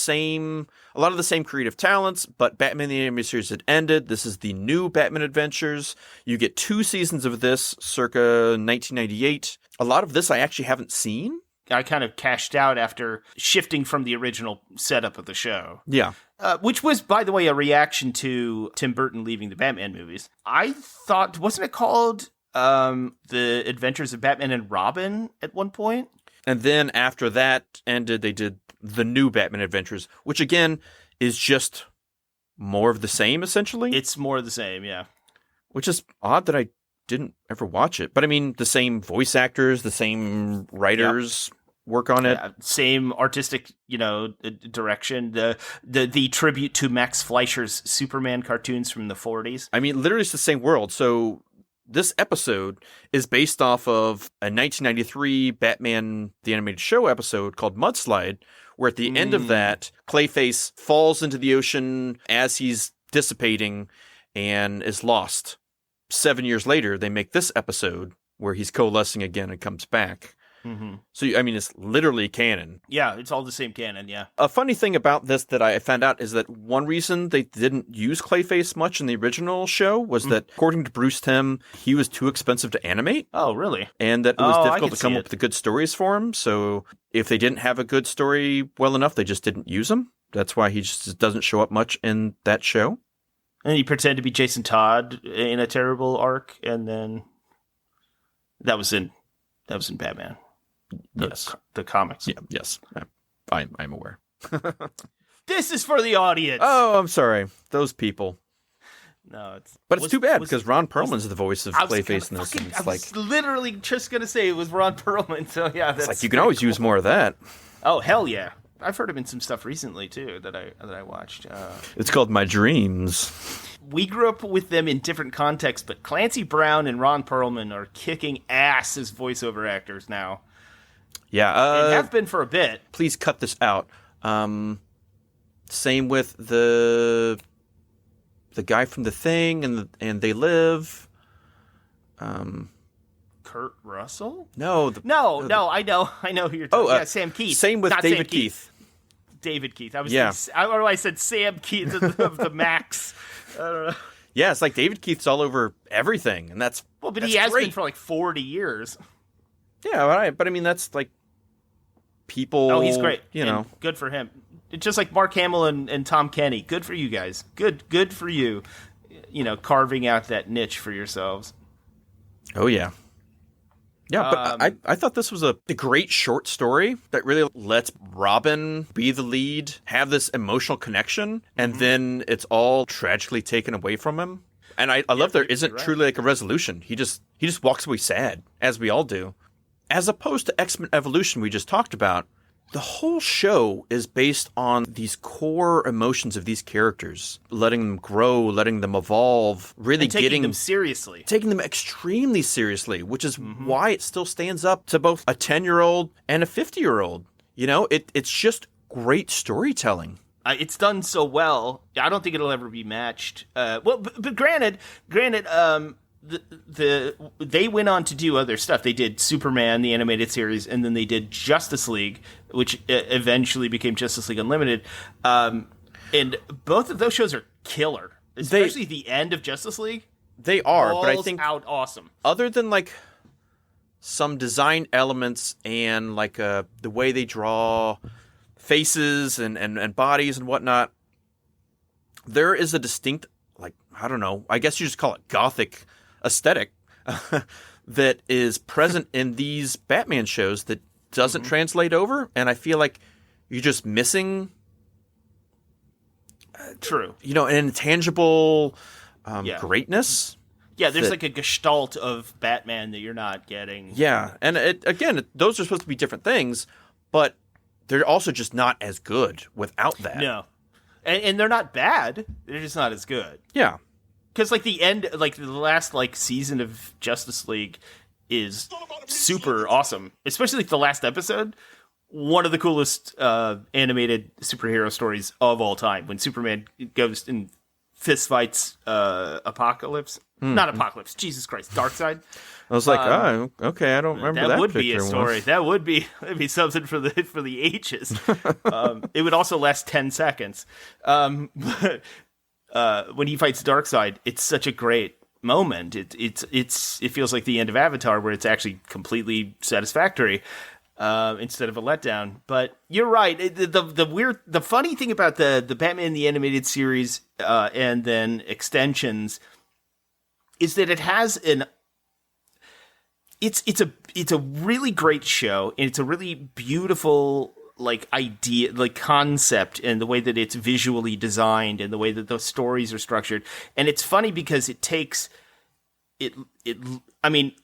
same creative talents, but Batman the Animated Series had ended. This is the new Batman Adventures. You get 2 seasons of this, circa 1998. A lot of this I actually haven't seen. I kind of cashed out after shifting from the original setup of the show. Yeah. Which was, by the way, a reaction to Tim Burton leaving the Batman movies. I thought, wasn't it called The Adventures of Batman and Robin at one point? And then after that ended, they did the new Batman Adventures, which again is just more of the same, essentially. It's more of the same, yeah. Which is odd that I didn't ever watch it. But I mean, the same voice actors, the same writers work on it. Same artistic, direction. The tribute to Max Fleischer's Superman cartoons from the 40s. I mean, literally it's the same world. So this episode is based off of a 1993 Batman the Animated Show episode called Mudslide, where at the end of that, Clayface falls into the ocean as he's dissipating and is lost. 7 years later, they make this episode where he's coalescing again and comes back. Mm-hmm. So, I mean, it's literally canon. Yeah, it's all the same canon, yeah. A funny thing about this that I found out is that one reason they didn't use Clayface much in the original show was that, according to Bruce Timm, he was too expensive to animate. Oh, really? And that it was difficult to come up with the good stories for him. So if they didn't have a good story well enough, they just didn't use him. That's why he just doesn't show up much in that show. And he pretended to be Jason Todd in a terrible arc, and then that was in Batman. The comics. Yeah, yes. I'm aware. This is for the audience. Oh, I'm sorry. Those people. No, it's too bad because Ron Perlman's the voice of Clayface in this. And I was literally just gonna say it was Ron Perlman. So yeah, that's it's you can always use more of that. Oh hell yeah! I've heard him in some stuff recently too that I watched. It's called My Dreams. We grew up with them in different contexts, but Clancy Brown and Ron Perlman are kicking ass as voiceover actors now. Yeah, and have been for a bit. Please cut this out. Same with the guy from The Thing and They Live. Kurt Russell? No, I know who you're talking about. Sam Keith. Same with Not David Sam Keith. David Keith. I said Sam Keith of the Max. I don't know. Yeah, it's like David Keith's all over everything, and that's he has great. been for like 40 years. Yeah, but I mean that's like people. Oh, he's great. And good for him. It's just like Mark Hamill and Tom Kenny. Good for you guys. Good for you. Carving out that niche for yourselves. Oh yeah. Yeah, but I thought this was a great short story that really lets Robin be the lead, have this emotional connection, and then it's all tragically taken away from him. And I love there isn't truly like a resolution. He just walks away sad, as we all do. As opposed to X-Men Evolution we just talked about, the whole show is based on these core emotions of these characters, letting them grow, letting them evolve, really taking them seriously. Taking them extremely seriously, which is why it still stands up to both a 10-year-old and a 50-year-old. It's just great storytelling. It's done so well. I don't think it'll ever be matched. But granted, they went on to do other stuff. They did Superman, the animated series, and then they did Justice League, which eventually became Justice League Unlimited. And both of those shows are killer, especially the end of Justice League. They are, but I think out awesome. Other than like some design elements and like the way they draw faces and bodies and whatnot, there is a distinct, like, I don't know, I guess you just call it gothic aesthetic that is present in these Batman shows that doesn't translate over, and I feel like you're just missing True. an intangible greatness. Yeah, there's like a gestalt of Batman that you're not getting. Yeah, and those are supposed to be different things, but they're also just not as good without that. No. And they're not bad. They're just not as good. Yeah. Because, like, the last, like, season of Justice League is super awesome. Especially, like, the last episode. One of the coolest animated superhero stories of all time. When Superman goes and fist fights Apocalypse. Not Apocalypse. Jesus Christ. Darkseid. I was like, okay, I don't remember that. That would be a story. That'd be something for the ages. It would also last 10 seconds. But when he fights Darkseid, it's such a great moment. It feels like the end of Avatar, where it's actually completely satisfactory instead of a letdown. But you're right. The funny thing about the Batman the Animated Series and then extensions is that it has it's a really great show, and it's a really beautiful like idea, like concept, and the way that it's visually designed and the way that those stories are structured. And it's funny because it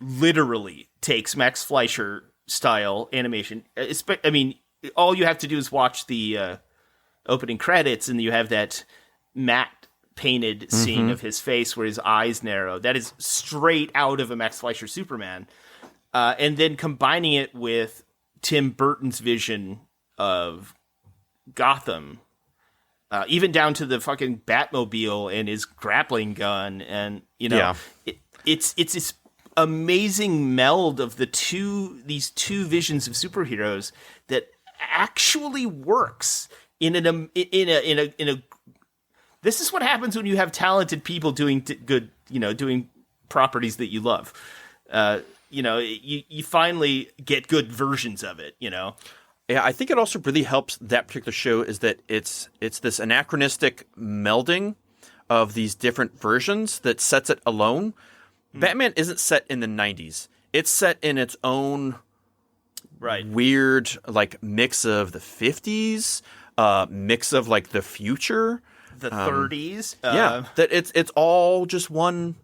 literally takes Max Fleischer style animation. I mean, all you have to do is watch the opening credits, and you have that matte painted scene of his face where his eyes narrow. That is straight out of a Max Fleischer Superman. And then combining it with Tim Burton's vision of Gotham, even down to the fucking Batmobile and his grappling gun, and it's this amazing meld of these two visions of superheroes that actually works in a. This is what happens when you have talented people doing properties that you love. You finally get good versions of it, Yeah, I think it also really helps that particular show is that it's this anachronistic melding of these different versions that sets it alone. Batman isn't set in the 90s. It's set in its own weird like mix of the 50s, mix of like the future. The 30s. That it's all just one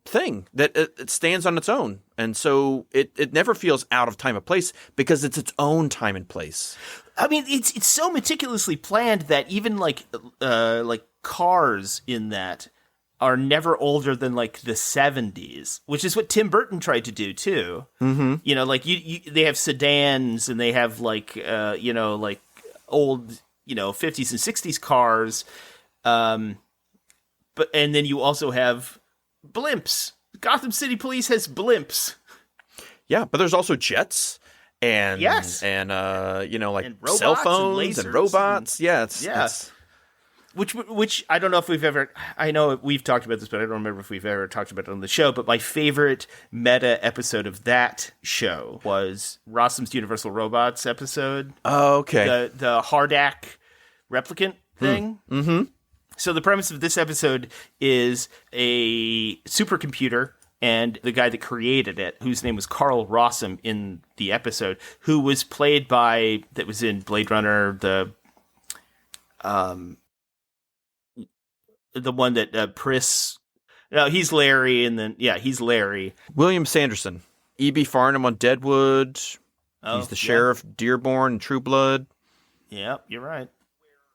thing, that it stands on its own. And so it never feels out of time and place because it's its own time and place. I mean, it's so meticulously planned that even like cars in that are never older than like the 70s, which is what Tim Burton tried to do too. Mm-hmm. Like they have sedans, and they have like like old 50s and 60s cars. And then you also have blimps. Gotham City Police has blimps. Yeah, but there's also jets and yes, and like and robots cell phones and robots. It's which I don't know if we've ever. I know we've talked about this, but I don't remember if we've ever talked about it on the show. But my favorite meta episode of that show was Rossum's Universal Robots episode. Oh, okay. The Hardak replicant thing. Mm-hmm. So the premise of this episode is a supercomputer, and the guy that created it, whose name was Carl Rossum in the episode, who was played by, that was in Blade Runner, the one that Pris, no, he's Larry, and then, he's Larry. William Sanderson. E.B. Farnham on Deadwood. He's the sheriff, Dearborn, and True Blood. Yeah, you're right.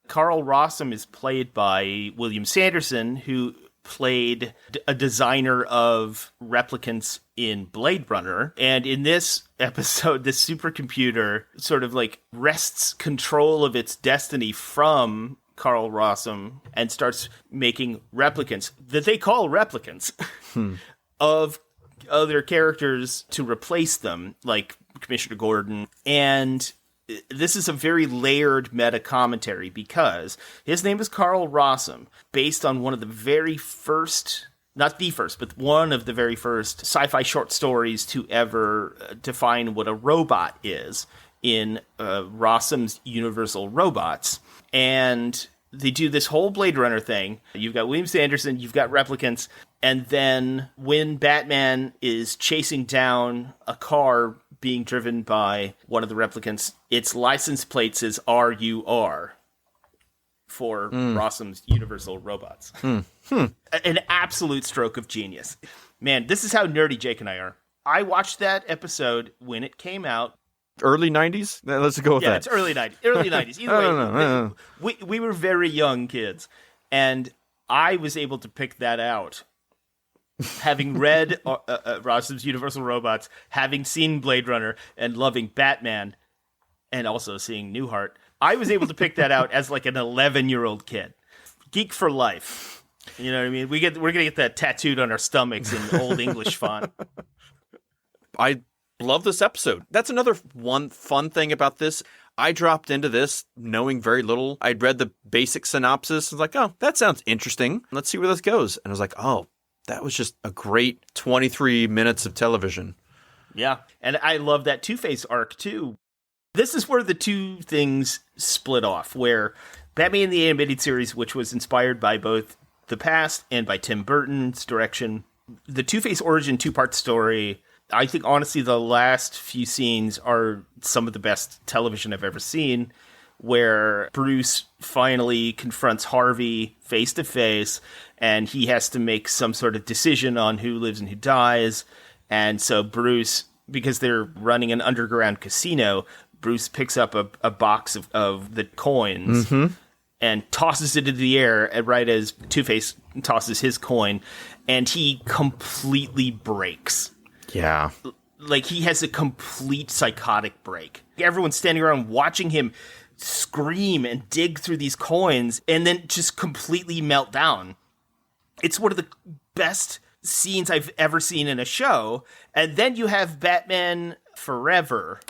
Carl Rossum is played by William Sanderson, who played a designer of replicants in Blade Runner. And in this episode, this supercomputer sort of like wrests control of its destiny from Carl Rossum and starts making replicants that they call replicants of other characters to replace them, like Commissioner Gordon. And this is a very layered meta commentary because his name is Carl Rossum, based on one of the very first, not the first, but one of the very first sci-fi short stories to ever define what a robot is in Rossum's Universal Robots. And they do this whole Blade Runner thing. You've got William Sanderson, you've got replicants, and then when Batman is chasing down a car being driven by one of the replicants, its license plate says RUR for Rossum's Universal Robots. An absolute stroke of genius. Man, this is how nerdy Jake and I are. I watched that episode when it came out. Early 90s? Let's go with that. Yeah, it's early 90s. Early 90s. Either way, we were very young kids, and I was able to pick that out. Having read Rossum's Universal Robots, having seen Blade Runner, and loving Batman, and also seeing Newhart, I was able to pick that out as like an 11-year-old kid. Geek for life. You know what I mean? We're going to get that tattooed on our stomachs in Old English font. I love this episode. That's another one fun thing about this. I dropped into this knowing very little. I'd read the basic synopsis. I was like, oh, that sounds interesting. Let's see where this goes. And I was like, oh, that was just a great 23 minutes of television. Yeah. And I love that Two-Face arc, too. This is where the two things split off, where Batman the Animated Series, which was inspired by both the past and by Tim Burton's direction, the Two-Face origin two-part story, I think, honestly, the last few scenes are some of the best television I've ever seen, where Bruce finally confronts Harvey face-to-face, and he has to make some sort of decision on who lives and who dies. And so Bruce, because they're running an underground casino, Bruce picks up a box of the coins and tosses it into the air right as Two-Face tosses his coin, and he completely breaks. Yeah. Like, he has a complete psychotic break. Everyone's standing around watching him scream and dig through these coins and then just completely melt down. It's one of the best scenes I've ever seen in a show. And then you have Batman Forever,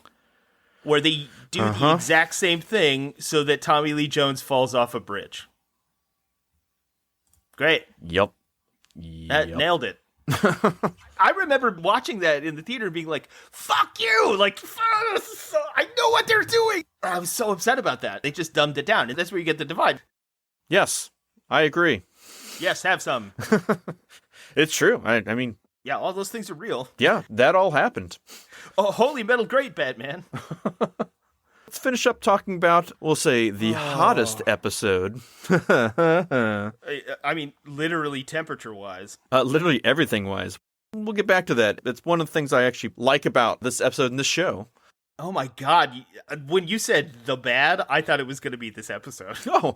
where they do the exact same thing so that Tommy Lee Jones falls off a bridge. Great. Yep. Nailed it. I remember watching that in the theater and being like, fuck you! Like, I know what they're doing! I was so upset about that. They just dumbed it down, and that's where you get the divide. Yes, I agree. Yes, have some. It's true. I mean... Yeah, all those things are real. Yeah, that all happened. Oh, holy metal great, Batman. Let's finish up talking about, we'll say, the hottest episode. I mean, literally temperature-wise. Literally everything-wise. We'll get back to that. It's one of the things I actually like about this episode and this show. Oh my god. When you said the bad, I thought it was going to be this episode. Oh,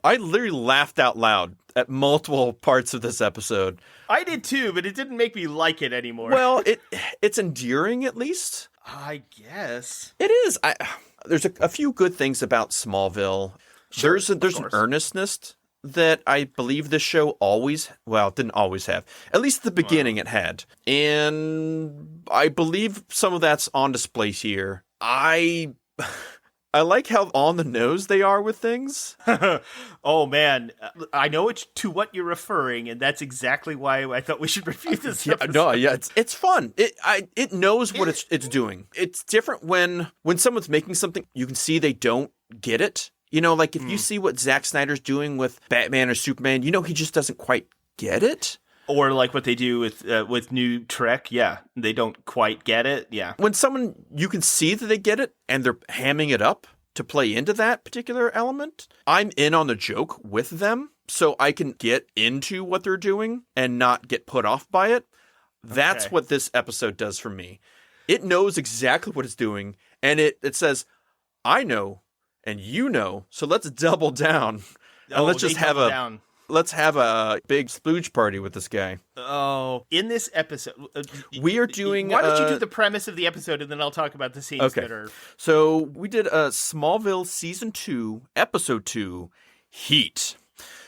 I literally laughed out loud at multiple parts of this episode. I did too, but it didn't make me like it anymore. Well, it's endearing, at least. I guess. It is. There's a few good things about Smallville. Sure, there's an earnestness that I believe this show didn't always have. At least at the beginning it had. And I believe some of that's on display here. I like how on the nose they are with things. Oh man, I know to what you're referring, and that's exactly why I thought we should review this episode. It's fun. It knows what it's doing. It's different when someone's making something, you can see they don't get it. You know, like if you see what Zack Snyder's doing with Batman or Superman, you know he just doesn't quite get it. Or like what they do with New Trek, yeah, they don't quite get it, yeah. When someone, you can see that they get it, and they're hamming it up to play into that particular element, I'm in on the joke with them, so I can get into what they're doing and not get put off by it. That's what this episode does for me. It knows exactly what it's doing, and it says, I know, and you know, so let's double down. And let's just have Let's have a big splooge party with this guy. Oh, in this episode, We are doing... Why don't you do the premise of the episode, and then I'll talk about the scenes that are... So we did Smallville Season 2, Episode 2, Heat.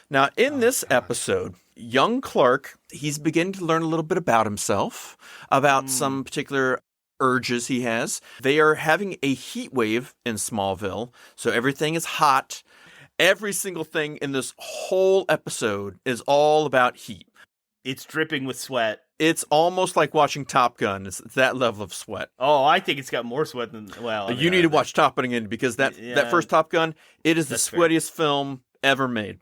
Now, in this episode, young Clark, he's beginning to learn a little bit about himself, about some particular urges he has. They are having a heat wave in Smallville, so everything is hot. Every single thing in this whole episode is all about heat. It's dripping with sweat. It's almost like watching Top Gun. It's that level of sweat. Oh, I think it's got more sweat than... Well, You need to watch Top Gun again, because that first Top Gun, it is the sweatiest film ever made.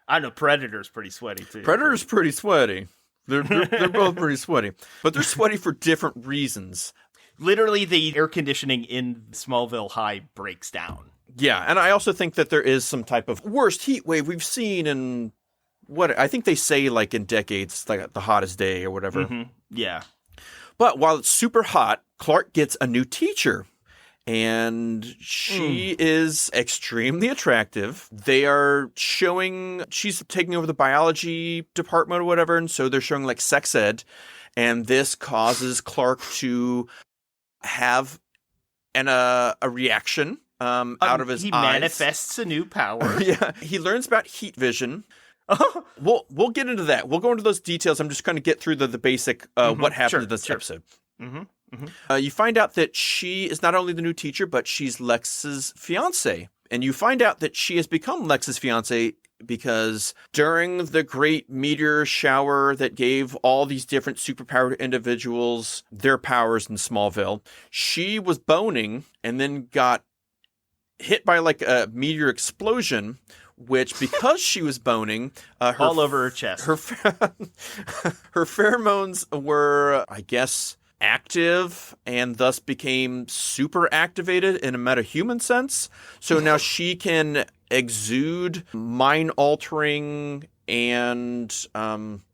I know Predator's pretty sweaty, too. Predator's pretty sweaty. They're both pretty sweaty. But they're sweaty for different reasons. Literally, the air conditioning in Smallville High breaks down. Yeah, and I also think that there is some type of worst heat wave we've seen in... What I think they say, like, in decades, like the hottest day or whatever. Mm-hmm. Yeah. But while it's super hot, Clark gets a new teacher. And she is extremely attractive. They are showing, she's taking over the biology department or whatever, and so they're showing like sex ed. And this causes Clark to have a reaction out of his he eyes. He manifests a new power. Yeah, he learns about heat vision. We'll get into that. We'll go into those details. I'm just going to get through the basic what happened in this episode. Mm-hmm. You find out that she is not only the new teacher, but she's Lex's fiance. And you find out that she has become Lex's fiance because during the great meteor shower that gave all these different superpowered individuals their powers in Smallville, she was boning and then got hit by like a meteor explosion, which because she was boning, all over her chest, her pheromones were, I guess, active and thus became super activated in a metahuman sense. So now she can exude mind-altering and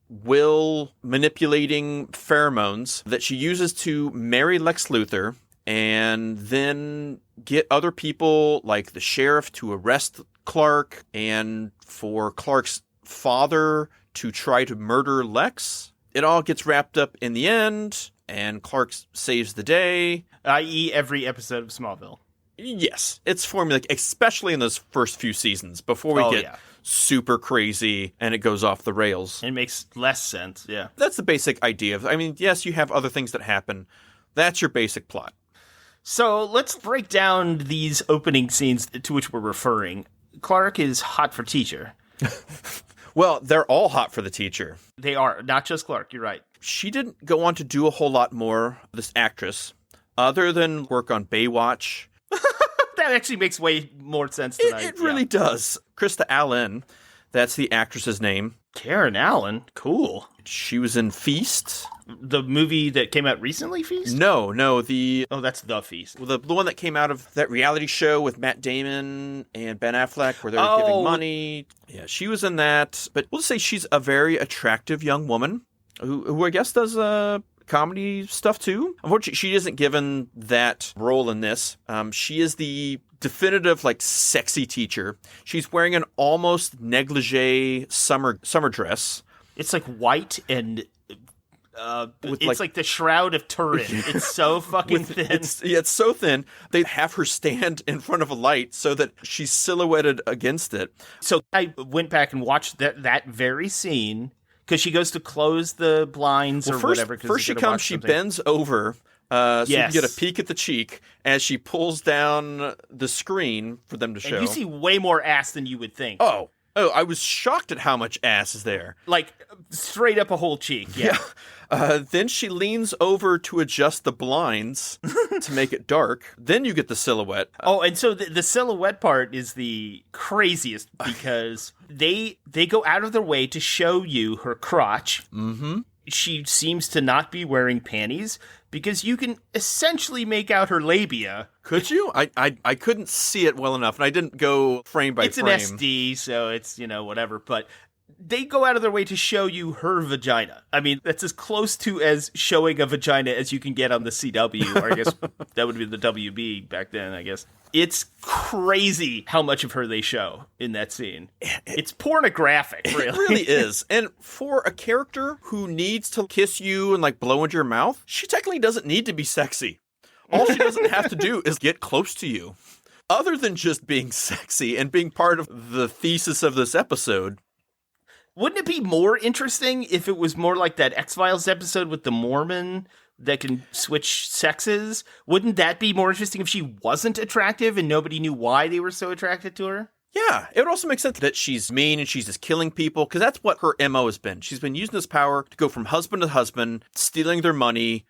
will manipulating pheromones that she uses to marry Lex Luthor and then get other people like the sheriff to arrest Clark and for Clark's father to try to murder Lex. It all gets wrapped up in the end, and Clark saves the day. I.e. every episode of Smallville. Yes, it's formulaic, especially in those first few seasons, before we get super crazy and it goes off the rails. It makes less sense, yeah. That's the basic idea. I mean, yes, you have other things that happen. That's your basic plot. So let's break down these opening scenes to which we're referring. Clark is hot for teacher. Well, they're all hot for the teacher. They are, not just Clark, you're right. She didn't go on to do a whole lot more, this actress, other than work on Baywatch. That actually makes way more sense than It really does. Krista Allen, that's the actress's name. Karen Allen? Cool. She was in Feast. The movie that came out recently, Feast? No, the... Oh, that's The Feast. The one that came out of that reality show with Matt Damon and Ben Affleck where they were giving money. Yeah, she was in that. But we'll say she's a very attractive young woman who I guess does comedy stuff too. Unfortunately, she isn't given that role in this. She is the definitive, like, sexy teacher. She's wearing an almost negligee summer dress. It's like white and... it's like the Shroud of Turin. It's so fucking thin. It's so thin. They have her stand in front of a light so that she's silhouetted against it. So I went back and watched that very scene because she goes to close the blinds whatever. First she comes, she bends over so you can get a peek at the cheek as she pulls down the screen for them to show. And you see way more ass than you would think. Oh, I was shocked at how much ass is there. Like, straight up a whole cheek, yeah. Then she leans over to adjust the blinds to make it dark. Then you get the silhouette. Oh, and so the silhouette part is the craziest because they go out of their way to show you her crotch. Mm-hmm. She seems to not be wearing panties because you can essentially make out her labia. Could you? I couldn't see it well enough, and I didn't go frame by frame. It's an SD, so it's, whatever. But they go out of their way to show you her vagina. I mean, that's as close to as showing a vagina as you can get on the CW, or I guess that would be the WB back then, I guess. It's crazy how much of her they show in that scene. It's pornographic, really. It really is. And for a character who needs to kiss you and like blow into your mouth, she technically doesn't need to be sexy. All she doesn't have to do is get close to you. Other than just being sexy and being part of the thesis of this episode. Wouldn't it be more interesting if it was more like that X-Files episode with the Mormon that can switch sexes? Wouldn't that be more interesting if she wasn't attractive and nobody knew why they were so attracted to her? Yeah, it would also make sense that she's mean and she's just killing people, because that's what her MO has been. She's been using this power to go from husband to husband, stealing their money,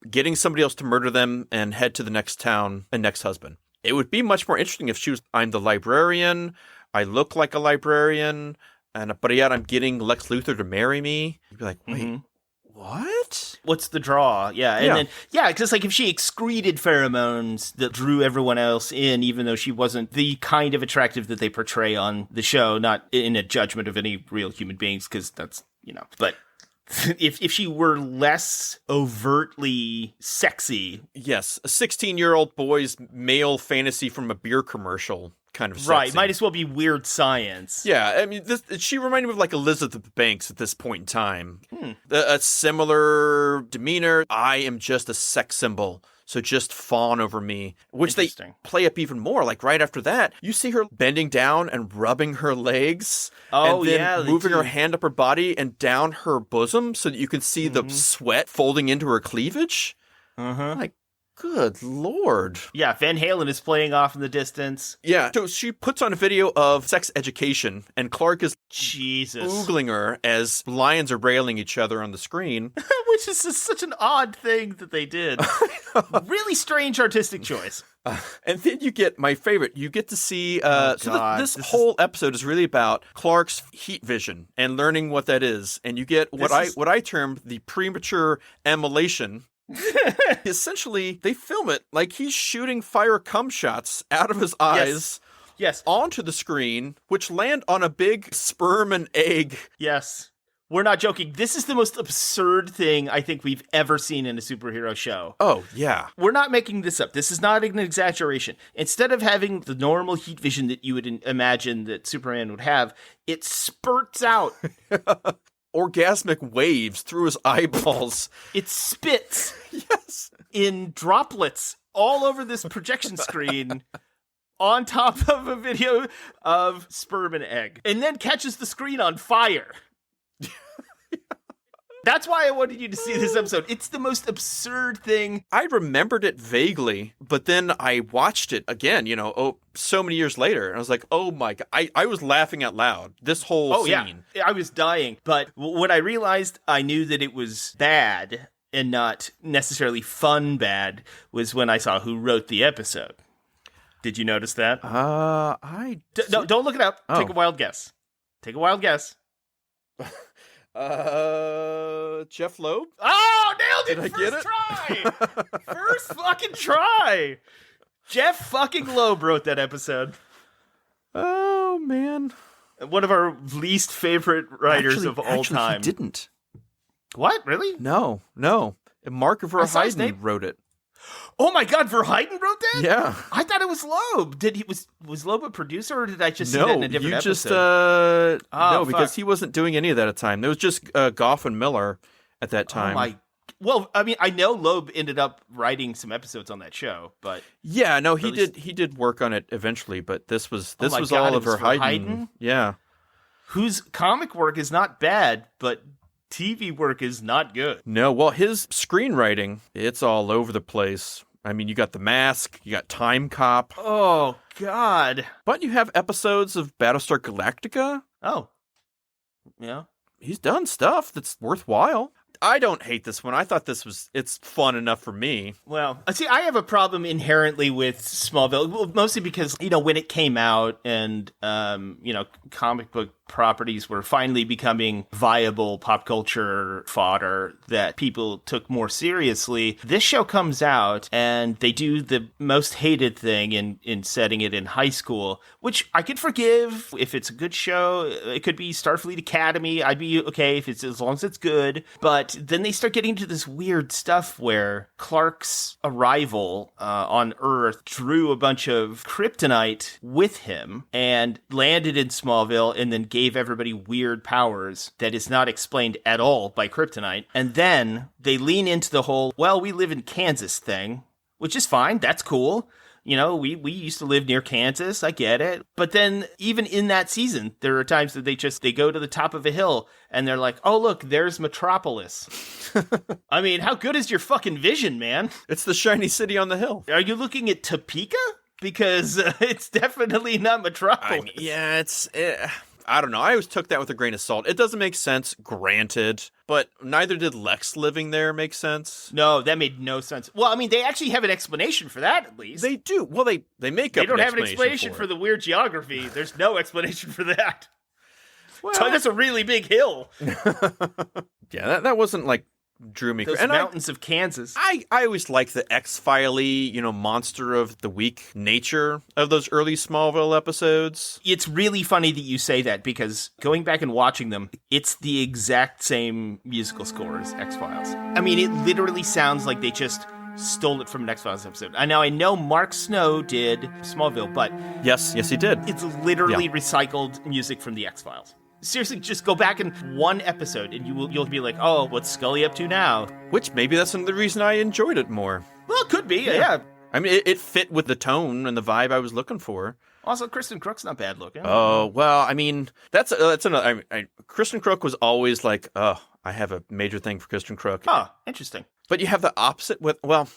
getting somebody else to murder them, and head to the next town and next husband. It would be much more interesting if she was, I'm the librarian, I look like a librarian, but yet I'm getting Lex Luthor to marry me. You'd be like, wait, what? What's the draw? Yeah, and then because like if she excreted pheromones that drew everyone else in, even though she wasn't the kind of attractive that they portray on the show, not in a judgment of any real human beings, because that's, but if she were less overtly sexy. Yes, a 16-year-old boy's male fantasy from a beer commercial kind of sexy. Right, might as well be Weird Science. Yeah, I mean, she reminded me of like Elizabeth Banks at this point in time. A similar demeanor. I am just a sex symbol, so just fawn over me. Which they play up even more. Like right after that, you see her bending down and rubbing her legs. Oh, and then yeah, moving her hand up her body and down her bosom so that you can see the sweat folding into her cleavage. Like, good Lord. Yeah, Van Halen is playing off in the distance. Yeah, so she puts on a video of sex education, and Clark is oogling her as lions are railing each other on the screen. Which is just such an odd thing that they did. Really strange artistic choice. And then you get my favorite. You get to see... this whole episode is really about Clark's heat vision and learning what that is. And you get what I termed the premature immolation. Essentially, they film it like he's shooting fire cum shots out of his eyes onto the screen, which land on a big sperm and egg. Yes. We're not joking. This is the most absurd thing I think we've ever seen in a superhero show. Oh, yeah. We're not making this up. This is not an exaggeration. Instead of having the normal heat vision that you would imagine that Superman would have, it spurts out orgasmic waves through his eyeballs. It spits in droplets all over this projection screen on top of a video of sperm and egg, and then catches the screen on fire. That's why I wanted you to see this episode. It's the most absurd thing. I remembered it vaguely, but then I watched it again, so many years later. And I was like, oh my God. I was laughing out loud. This whole scene. Yeah. I was dying. But when I realized I knew that it was bad and not necessarily fun bad was when I saw who wrote the episode. Did you notice that? Don't look it up. Oh. Take a wild guess. Jeff Loeb? Oh, nailed it! Did I get it? Try! First fucking try! Jeff fucking Loeb wrote that episode. Oh, man. One of our least favorite writers of all time. He didn't. What? Really? No. Mark Verheiden wrote it. Oh my God, Verheiden wrote that? Yeah. I thought it was Loeb. Was Loeb a producer, or did I just see that in a different episode? Because he wasn't doing any of that at the time. There was just Goff and Miller at that time. Well, I mean, I know Loeb ended up writing some episodes on that show, but yeah, no, he did work on it eventually, but this was all of Verheiden. Yeah. Whose comic work is not bad, but TV work is not good. No, well, his screenwriting, it's all over the place. I mean, you got The Mask, you got Time Cop. Oh, God. But you have episodes of Battlestar Galactica. Oh. Yeah. He's done stuff that's worthwhile. I don't hate this one. I thought it's fun enough for me. Well, see, I have a problem inherently with Smallville, mostly because, when it came out and, comic book properties were finally becoming viable pop culture fodder that people took more seriously. This show comes out and they do the most hated thing in setting it in high school, which I could forgive if it's a good show. It could be Starfleet Academy. I'd be okay if it's as long as it's good. But then they start getting into this weird stuff where Clark's arrival on Earth drew a bunch of kryptonite with him and landed in Smallville and then gave everybody weird powers that is not explained at all by kryptonite. And then they lean into the whole, well, we live in Kansas thing, which is fine. That's cool. We used to live near Kansas. I get it. But then even in that season, there are times that they go to the top of a hill and they're like, oh, look, there's Metropolis. I mean, how good is your fucking vision, man? It's the shiny city on the hill. Are you looking at Topeka? Because it's definitely not Metropolis. It's... I don't know. I always took that with a grain of salt. It doesn't make sense, granted, but neither did Lex living there make sense. No, that made no sense. Well, I mean, they actually have an explanation for that, at least. They do. Well, they make up They don't have an explanation for the weird geography. There's no explanation for that. Well, so that's a really big hill. Yeah, that wasn't like drew me. Those mountains of Kansas. I always like the X-File-y, monster of the week nature of those early Smallville episodes. It's really funny that you say that because going back and watching them, it's the exact same musical score as X-Files. I mean, it literally sounds like they just stole it from an X-Files episode. I know Mark Snow did Smallville, but... Yes, he did. It's literally recycled music from the X-Files. Seriously, just go back in one episode and you'll be like, oh, what's Scully up to now? Which maybe that's another reason I enjoyed it more. Well, it could be, yeah. I mean, it fit with the tone and the vibe I was looking for. Also, Kristen Crook's not bad looking. Oh, well, I mean, that's another... Kristen Crook was always like, oh, I have a major thing for Kristen Crook. Oh, interesting. But you have the opposite with... Well,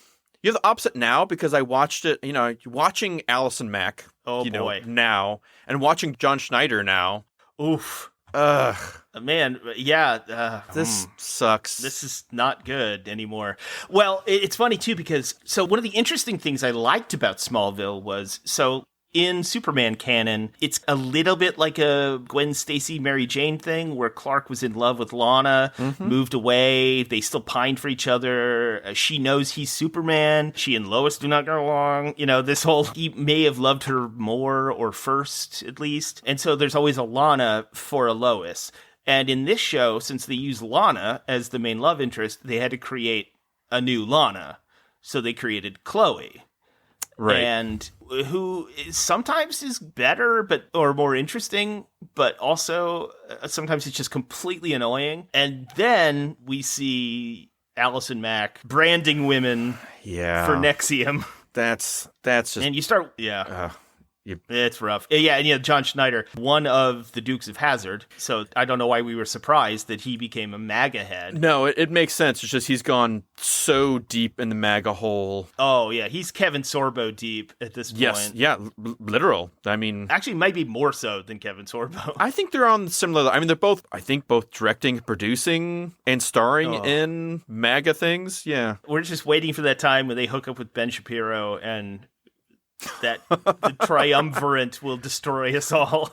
you have the opposite now because I watched it, watching Allison Mack. Oh, boy. Now, and watching John Schneider now. Oof. Ugh. Man, yeah. This sucks. This is not good anymore. Well, it's funny, too, because... So one of the interesting things I liked about Smallville was... So in Superman canon, it's a little bit like a Gwen Stacy, Mary Jane thing where Clark was in love with Lana, moved away. They still pined for each other. She knows he's Superman. She and Lois do not get along. This whole, he may have loved her more or first, at least. And so there's always a Lana for a Lois. And in this show, since they use Lana as the main love interest, they had to create a new Lana. So they created Chloe. Right. And who sometimes is better or more interesting, but also sometimes it's just completely annoying. And then we see Allison Mack branding women for Nexium. That's just... And you start... Yeah. It's rough. Yeah, and John Schneider, one of the Dukes of Hazzard. So I don't know why we were surprised that he became a MAGA head. No, it makes sense. It's just he's gone so deep in the MAGA hole. Oh, yeah. He's Kevin Sorbo deep at this point. Yes, yeah, literal. I mean... Actually, might be more so than Kevin Sorbo. I think they're on similar... I mean, they're both directing, producing, and starring in MAGA things. Yeah. We're just waiting for that time when they hook up with Ben Shapiro and... that the triumvirate will destroy us all.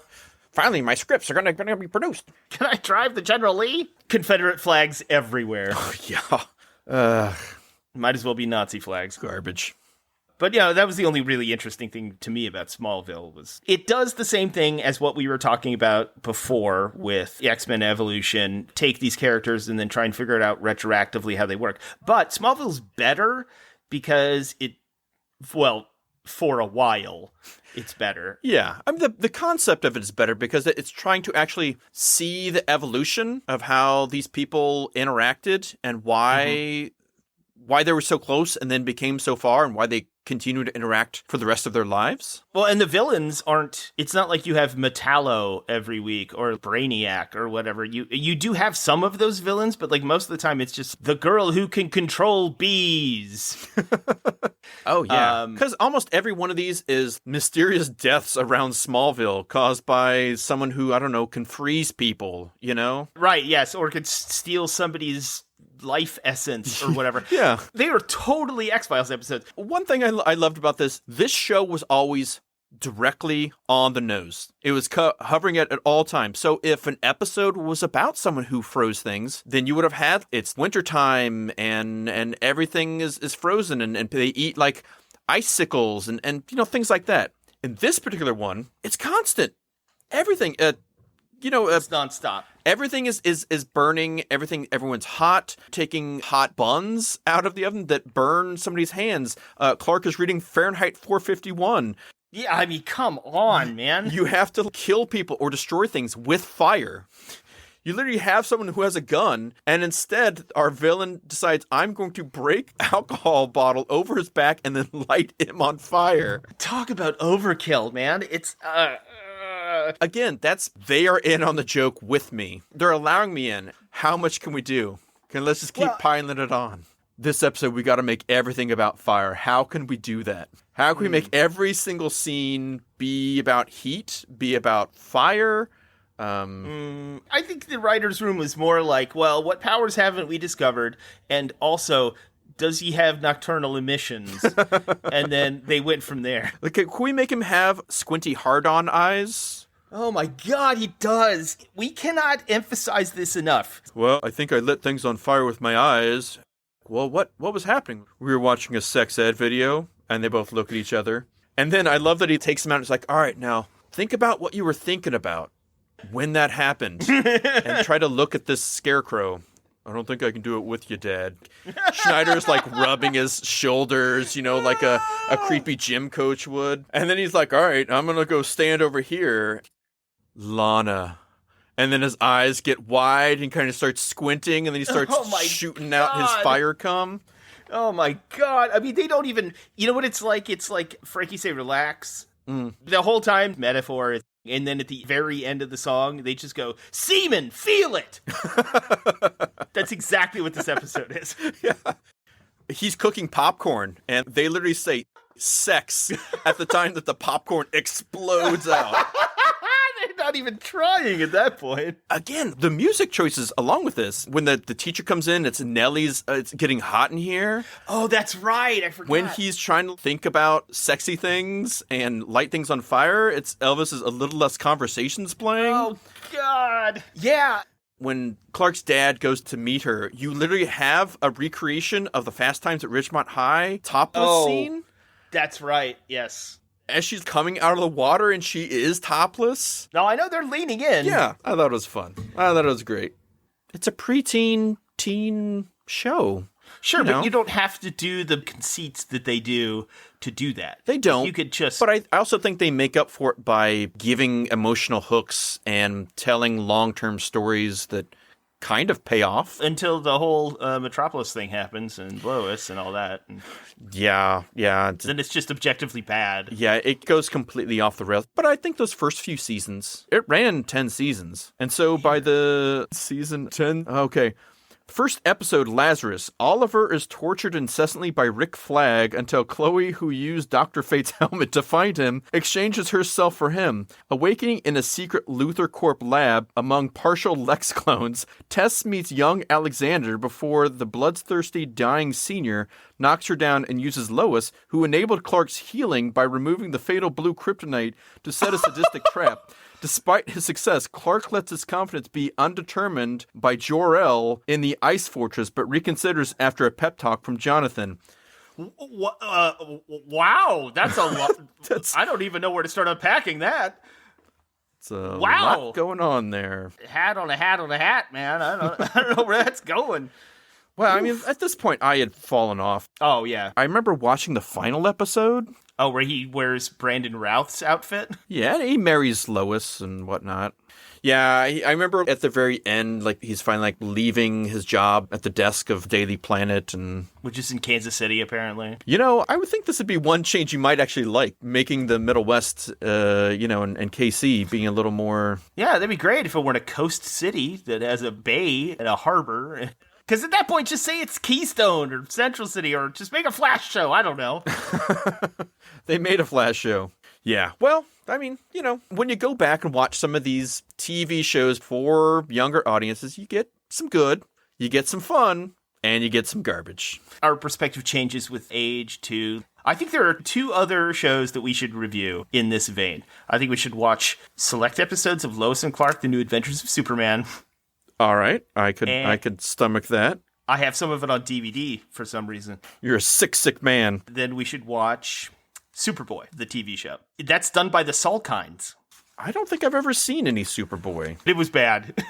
Finally, my scripts are going to be produced. Can I drive the General Lee? Confederate flags everywhere. Oh, yeah. Might as well be Nazi flags. Garbage. But that was the only really interesting thing to me about Smallville was it does the same thing as what we were talking about before with X-Men Evolution. Take these characters and then try and figure it out retroactively how they work. But Smallville's better because for a while, it's better. Yeah. I mean, the concept of it is better because it's trying to actually see the evolution of how these people interacted and why they were so close and then became so far and why they continue to interact for the rest of their lives. Well, and the villains aren't... It's not like you have Metallo every week or Brainiac or whatever. You do have some of those villains, but most of the time it's just the girl who can control bees. Oh, yeah. Because almost every one of these is mysterious deaths around Smallville caused by someone who, I don't know, can freeze people, Right, yes, or could steal somebody's life essence or whatever. Yeah. They are totally X-Files episodes. One thing I loved about this show was always directly on the nose. It was hovering at all times. So if an episode was about someone who froze things, then you would have had it's wintertime and everything is frozen and they eat like icicles and things like that. In this particular one, it's constant. Everything, it's nonstop. Everything is burning. Everyone's hot. Taking hot buns out of the oven that burn somebody's hands. Clark is reading Fahrenheit 451. Yeah, I mean, come on, man. You have to kill people or destroy things with fire. You literally have someone who has a gun, and instead our villain decides, I'm going to break alcohol bottle over his back and then light him on fire. Talk about overkill, man. It's Again, they are in on the joke with me. They're allowing me in. How much can we do? Let's just keep piling it on. This episode, we got to make everything about fire. How can we do that? How can we make every single scene be about heat, be about fire? I think the writer's room was more like, well, what powers haven't we discovered? And also, does he have nocturnal emissions? And then they went from there. Okay, can we make him have squinty hard-on eyes? Oh my God, he does. We cannot emphasize this enough. Well, I think I lit things on fire with my eyes. Well, what was happening? We were watching a sex ed video, and they both look at each other. And then I love that he takes them out and is like, all right, now, think about what you were thinking about when that happened. And try to look at this scarecrow. I don't think I can do it with you, Dad. Schneider's like rubbing his shoulders, like a creepy gym coach would. And then he's like, all right, I'm going to go stand over here. Lana. And then his eyes get wide and kind of starts squinting, and then he starts shooting out his fire cum. Oh my God. I mean, they don't even, you know what it's like? It's like Frankie say, relax. The whole time, metaphor. And then at the very end of the song, they just go, semen, feel it. That's exactly what this episode is. Yeah. He's cooking popcorn, and they literally say sex at the time that the popcorn explodes out. They're not even trying at that point. Again, the music choices along with this, when the teacher comes in, it's Nelly's, it's getting hot in here. Oh, that's right. I forgot. When he's trying to think about sexy things and light things on fire, it's Elvis's A Little Less Conversations playing. Oh, God. Yeah. When Clark's dad goes to meet her, you literally have a recreation of the Fast Times at Ridgemont High topless scene. That's right. Yes. As she's coming out of the water and she is topless. Now, I know they're leaning in. Yeah, I thought it was fun. I thought it was great. It's a preteen, teen show. Sure, but you don't have to do the conceits that they do to do that. They don't. You could just... But I also think they make up for it by giving emotional hooks and telling long-term stories that kind of pay off. Until the whole Metropolis thing happens and Lois and all that. And yeah. then it's just objectively bad. Yeah, it goes completely off the rails. But I think those first few seasons, it ran 10 seasons. And so by the season 10, okay. First episode, Lazarus. Oliver is tortured incessantly by Rick Flag until Chloe, who used Dr. Fate's helmet to find him, exchanges herself for him. Awakening in a secret Luthor Corp lab among partial Lex clones, Tess meets young Alexander before the bloodthirsty dying senior knocks her down and uses Lois, who enabled Clark's healing by removing the fatal blue kryptonite to set a sadistic trap. Despite his success, Clark lets his confidence be undetermined by Jor-El in the Ice Fortress, but reconsiders after a pep talk from Jonathan. Wow, that's a lot. I don't even know where to start unpacking that. It's a lot going on there. Hat on a hat on a hat, man. I don't know where that's going. Well, I mean, at this point, I had fallen off. Oh, yeah. I remember watching the final episode. Oh, where he wears Brandon Routh's outfit? Yeah, he marries Lois and whatnot. Yeah, I remember at the very end, like, he's finally, like, leaving his job at the desk of Daily Planet and... Which is in Kansas City, apparently. You know, I would think this would be one change you might actually like, making the Middle West, and KC being a little more... Yeah, that'd be great if it were in a coast city that has a bay and a harbor. Because at that point, just say it's Keystone or Central City or just make a Flash show. I don't know. They made a Flash show. Yeah. Well, I mean, when you go back and watch some of these TV shows for younger audiences, you get some good, you get some fun, And you get some garbage. Our perspective changes with age, too. I think there are 2 other shows that we should review in this vein. I think we should watch select episodes of Lois and Clark, The New Adventures of Superman. All right. I could stomach that. I have some of it on DVD for some reason. You're a sick man. Then we should watch Superboy, the TV show. That's done by the Salkinds. I don't think I've ever seen any Superboy. It was bad.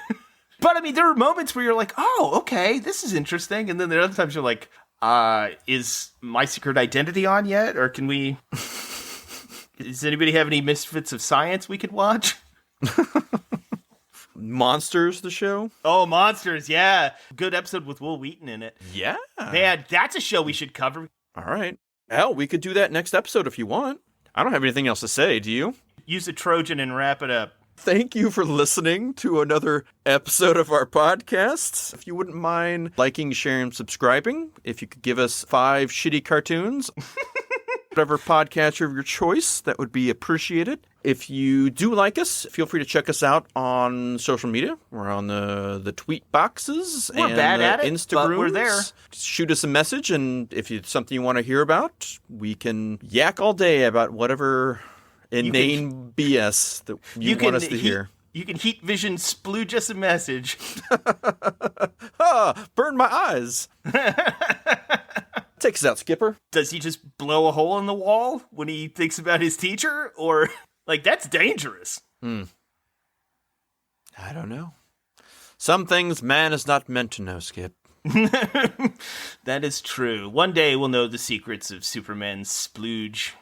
But, I mean, there are moments where you're like, oh, okay, this is interesting. And then there are other times you're like, is My Secret Identity on yet? Or can we... Does anybody have any Misfits of Science we could watch? Monsters, the show? Oh, Monsters, yeah. Good episode with Will Wheaton in it. Yeah. Man, that's a show we should cover. All right. Hell, we could do that next episode if you want. I don't have anything else to say, do you? Use a Trojan and wrap it up. Thank you for listening to another episode of our podcast. If you wouldn't mind liking, sharing, subscribing, if you could give us 5 shitty cartoons, whatever podcatcher of your choice, that would be appreciated. If you do like us, feel free to check us out on social media. We're on the tweet boxes We're and bad at it, Instagrams. but we're there. Shoot us a message, and if it's something you want to hear about, we can yak all day about whatever inane BS that you want us to hear. You can heat vision splooge us a message. Burn my eyes. Take us out, Skipper. Does he just blow a hole in the wall when he thinks about his teacher? Or, like, that's dangerous. I don't know. Some things man is not meant to know, Skip. That is true. One day we'll know the secrets of Superman's splooge.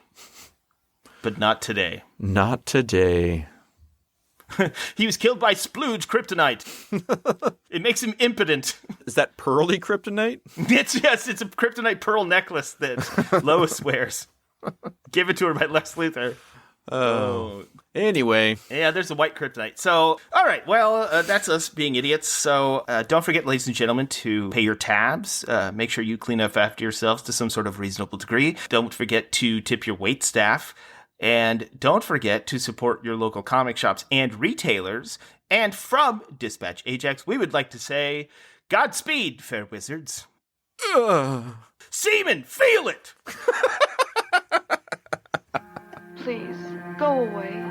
But not today. Not today. He was killed by splooge kryptonite. It makes him impotent. Is that pearly kryptonite? It's a kryptonite pearl necklace that Lois wears. Give it to her by Lex Luthor. Oh. Anyway. Yeah, there's a white kryptonite. So, all right. Well, that's us being idiots. So, don't forget, ladies and gentlemen, to pay your tabs. Make sure you clean up after yourselves to some sort of reasonable degree. Don't forget to tip your wait staff. And don't forget to support your local comic shops and retailers. And from Dispatch Ajax, we would like to say, Godspeed, fair wizards. Seaman, feel it! Please, go away.